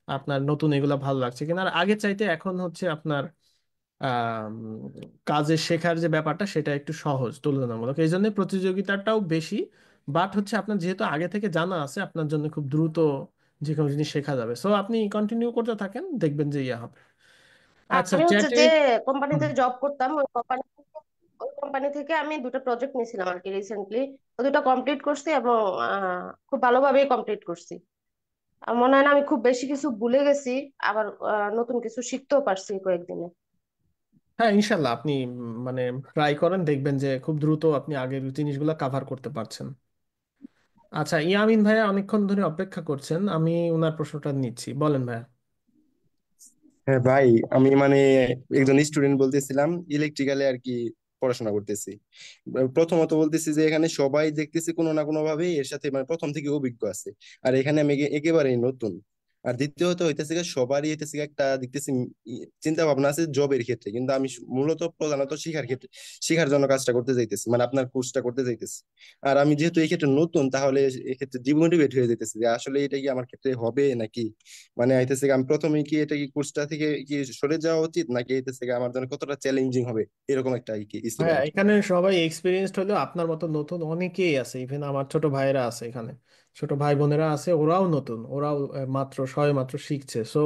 আপনার নতুন এগুলা ভালো লাগছে কিনা। আর আগের চাইতে এখন হচ্ছে আপনার আম, কাজের শেখার যে ব্যাপারটা সেটা একটু সহজ তুলনামূলক, এই জন্য প্রতিযোগিতাটাও বেশি। বাট হচ্ছে আপনার যেহেতু আগে থেকে জানা আছে, আপনার জন্য খুব দ্রুত যে কোনো জিনিস শেখা যাবে। সো আপনি কন্টিনিউ করতে থাকেন, দেখবেন যে ইয়া হবে। আচ্ছা, আমি হচ্ছে চ্যাটে। যে কোম্পানিতে জব করতাম, ওই কোম্পানি থেকে আমি দুটো প্রজেক্ট নিয়েছিলাম আর কি রিসেন্টলি। ওই দুটো কমপ্লিট করছি এবং খুব ভালোভাবেই কমপ্লিট করছি। আর মনে হয় না আমি খুব বেশি কিছু ভুলে গেছি, আবার নতুন কিছু শিখতেও পারছি কয়েকদিনে। হ্যাঁ, ইনশাল্লাহ আপনি মানে ট্রাই করেন, দেখবেন যে খুব দ্রুত আপনি আগের জিনিসগুলো কাভার করতে পারছেন। আচ্ছা, ইয়ামিন ভাইয়া অনেকক্ষণ ধরে অপেক্ষা করছেন, আমি ওনার প্রশ্নটা নিচ্ছি, বলেন ভাইয়া। হ্যাঁ ভাই, আমি একজন স্টুডেন্ট বলতেছিলাম, ইলেকট্রিক্যালে আর কি পড়াশোনা করতেছি। প্রথমত বলতেছি যে এখানে সবাই দেখতেছি কোনো না কোনো ভাবে এর সাথে প্রথম থেকে অভিজ্ঞ আছে, আর এখানে আমি একেবারেই নতুন। আর দ্বিতীয়ত হইতেছে গিয়ে সবারই হইতেছে গিয়ে একটা দেখতেছি চিন্তা ভাবনা আছে জবের ক্ষেত্রে, কিন্তু আমি মূলত প্রধানত শিখার ক্ষেত্রে, শিখার জন্য কাজটা করতে যাইতেছি, আপনার কোর্সটা করতে যাইতেছি। আর আমি যেহেতু এই ক্ষেত্রে নতুন, তাহলে এক্ষেত্রে ডিমোটিভেট হয়ে যেতেছে যে আসলে এটা কি আমার ক্ষেত্রে হবে নাকি। আইতেছে কি আমি প্রথমে কি এটা কি কোর্সটা থেকে কি সরে যাওয়া উচিত, নাকি আইতেছে কি আমার জন্য কতটা চ্যালেঞ্জিং হবে, এরকম একটা কি হ্যাঁ, স্টুডেন্ট। এখানে সবাই এক্সপিরিয়েন্সড হলেও আপনার মতো নতুন অনেকেই আছে, ইভেন আমার ছোট ভাইয়েরা আছে এখানে, ছোট ভাই বোনেরা আছে, ওরাও নতুন, ওরাও মাত্র সবে মাত্র শিখছে। সো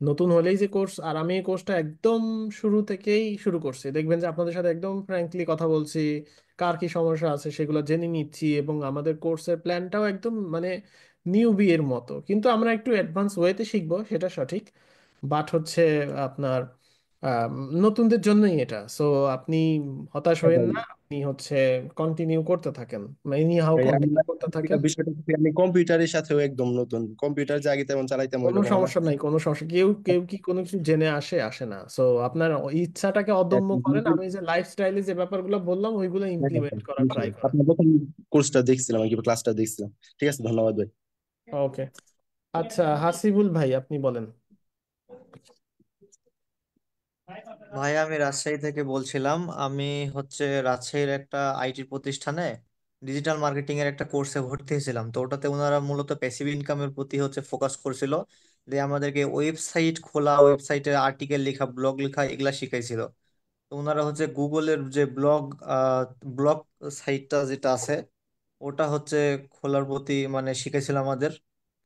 নতুন হলেই যে কোর্স, আর আমি এই কোর্সটা একদম শুরু থেকেই শুরু করছি, দেখবেন যে আপনাদের সাথে একদম ফ্র্যাঙ্কলি কথা বলছি, কার কি সমস্যা আছে সেগুলো জেনে নিচ্ছি, এবং আমাদের কোর্সের প্ল্যানটাও একদম মানে নিউবি এর মতো, কিন্তু আমরা একটু অ্যাডভান্স ওয়েতে শিখবো, সেটা সঠিক। বাট হচ্ছে আপনার আম, নতুনদের জন্যই এটা। সো আপনি হতাশ হ্যাঁ হবেন ভাই। না, আপনি হচ্ছে কন্টিনিউ করতে থাকেন, এনি হাউ ভাই আমি কন্টিনিউ করতে থাকেন। বিষয়টা হচ্ছে আমি কম্পিউটারের সাথেও একদম নতুন, কম্পিউটার যে আগে তেমন চালাইতাম কোনো ওইরকম না। সমস্যা নাই, কোনো সমস্যা, কেউ কেউ কি কোনো কিছু জেনে আসে, আসে না। সো আপনার ইচ্ছাটাকে অদম্য করেন, আমি যে লাইফস্টাইলে যে ব্যাপারগুলো বললাম ওইগুলো হ্যাঁ, হ্যাঁ, ইমপ্লিমেন্ট হ্যাঁ, করার ট্রাই ইনশাআল্লাহ। করেন। আপনার প্রথম কোর্সটা দেখছিলাম আর কি, ক্লাসটা দেখছিলাম। ঠিক আছে, ধন্যবাদ ভাই। ওকে। আচ্ছা, হাসিবুল ভাই আপনি বলেন। ভাই আমি রাজশাহী থেকে বলছিলাম। আমি রাজশাহীর একটা আইটি প্রতিষ্ঠানে ডিজিটাল মার্কেটিং এর একটা কোর্সে ভর্তি হয়েছিলাম। তো ওটাতে ওনারা মূলত প্যাসিভ ইনকামের প্রতি ফোকাস করছিল, যে আমাদেরকে ওয়েবসাইট খোলা, ওয়েবসাইটে আর্টিকেল লেখা, ব্লগ লেখা এগুলা শিখাইছিল। তো ওনারা গুগলের যে ব্লগ সাইটটা যেটা আছে ওটা খোলার প্রতি শিখেছিল আমাদের।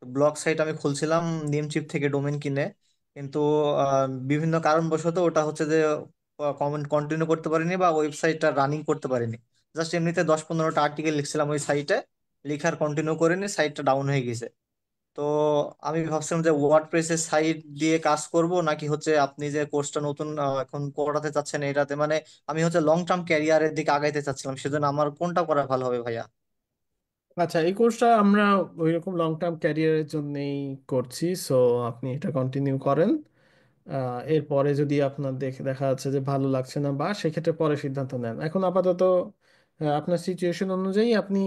ব্লগ সাইট আমি খুলছিলাম নেমচিপ থেকে ডোমেন কিনে, কিন্তু বিভিন্ন কারণবশত ওটা যে কমেন্ট কন্টিনিউ করতে পারিনি বা ওয়েবসাইটটা রানিং করতে পারিনি। জাস্ট এমনিতে 10-15টা আর্টিকেল লিখছিলাম ওই সাইটে, লিখার কন্টিনিউ করিনি, সাইটটা ডাউন হয়ে গেছে। তো আমি ভাবছিলাম যে ওয়ার্ডপ্রেসের সাইট দিয়ে কাজ করব, নাকি আপনি যে কোর্সটা নতুন এখন করাতে চাচ্ছেন এটাতে আমি লং টার্ম ক্যারিয়ারের দিকে আগাইতে চাচ্ছিলাম, সেজন্য আমার কোনটা করা ভালো হবে ভাইয়া? আচ্ছা, এই কোর্সটা আমরা ওইরকম লং টার্ম ক্যারিয়ারের জন্যই করছি। সো আপনি এটা কন্টিনিউ করেন। এরপরে যদি আপনার দেখা যাচ্ছে যে ভালো লাগছে না, বা সেক্ষেত্রে পরে সিদ্ধান্ত নেন। এখন আপাতত আপনার সিচুয়েশন অনুযায়ী আপনি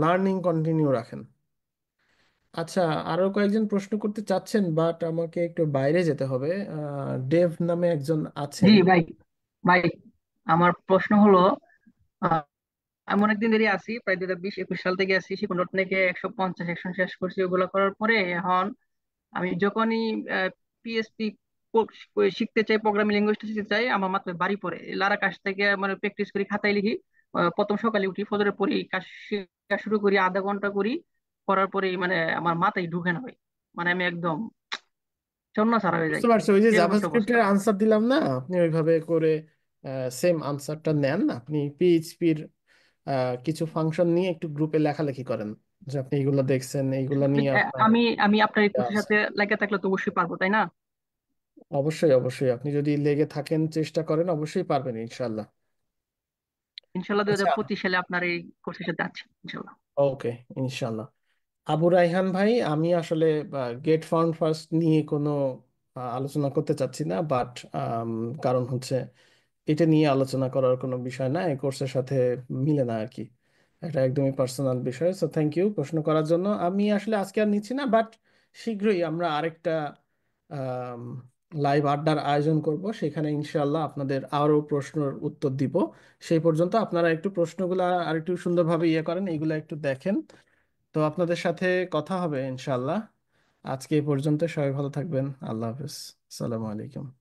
লার্নিং কন্টিনিউ রাখেন। আচ্ছা, আরো কয়েকজন প্রশ্ন করতে চাচ্ছেন, বাট আমাকে একটু বাইরে যেতে হবে। ডেভ নামে একজন জি আছেন। ভাই। ভাই আমার প্রশ্ন হলো, আহ, আমি অনেকদিন ধরে আছি, প্রায় 2020-21 সাল থেকে আছি, শিখুন ডট নেটে 150 সেকশন শেষ করছি। ওগুলো করার পরে এখন আমি যখনই পিএসপি শিখতে চাই, প্রোগ্রামিং ল্যাঙ্গুয়েজটা শিখতে চাই, আমার মাত্র বাড়ি পড়ে লারা কাছ থেকে প্র্যাকটিস করি, খাতায় লিখি। প্রথম সকালে উঠি, ফজরে পড়ি, কাজ শেখা শুরু করি, আধা ঘন্টা করি, করার পরে আমার মাথায় ঢুকে না ভাই। আমি একদম চন্ন সারা হয়ে যাই। বুঝতে পারছি, ওই যে এরকম একটা অবস্থা। জাভাস্ক্রিপ্টের আনসার দিলাম না, আপনি ওইভাবে করে সেম আনসারটা নেন। আপনি পিএইচপির কিছু ফাংশন নিয়ে একটু গ্রুপে লেখালেখি করেন, যে আপনি এইগুলো দেখছেন, এইগুলো নিয়ে আপনার আমি আমি আপনার এই ইয়া কোর্সের আছে। সাথে লেগে থাকলে তো অবশ্যই পারবো, তাই না? অবশ্যই, অবশ্যই, আপনি যদি লেগে থাকেন, চেষ্টা করেন, অবশ্যই পারবেন ইনশাল্লাহ। ইনশাল্লাহ আচ্ছা, 2025 সালে আপনার এই কোর্সের সাথে আছি ইনশাল্লাহ। ওকে, ইনশাল্লাহ। আবু রাইহান ভাই, আমি আসলে গেট ফাউন্ড ফার্স্ট নিয়ে কোনো আলোচনা করতে চাচ্ছি না, বাট কারণ হচ্ছে এটা নিয়ে আলোচনা করার কোনো বিষয় না, এই কোর্সের সাথে মিলে না আর কি। এটা একদমই পার্সোনাল বিষয়। সো থ্যাংক ইউ প্রশ্ন করার জন্য। আমি আসলে আজকে আর নিচ্ছি না, বাট শীঘ্রই আমরা আরেকটা লাইভ আড্ডার আয়োজন করব, সেখানে ইনশাল্লাহ আপনাদের আরও প্রশ্নের উত্তর দিব। সেই পর্যন্ত আপনারা একটু প্রশ্নগুলা আর একটু সুন্দরভাবে ইয়ে করেন, এগুলা একটু দেখেন। তো আপনাদের সাথে কথা হবে ইনশাল্লাহ। আজকে এই পর্যন্ত, সবাই ভালো থাকবেন। আল্লাহ হাফিজ। আসসালামু আলাইকুম।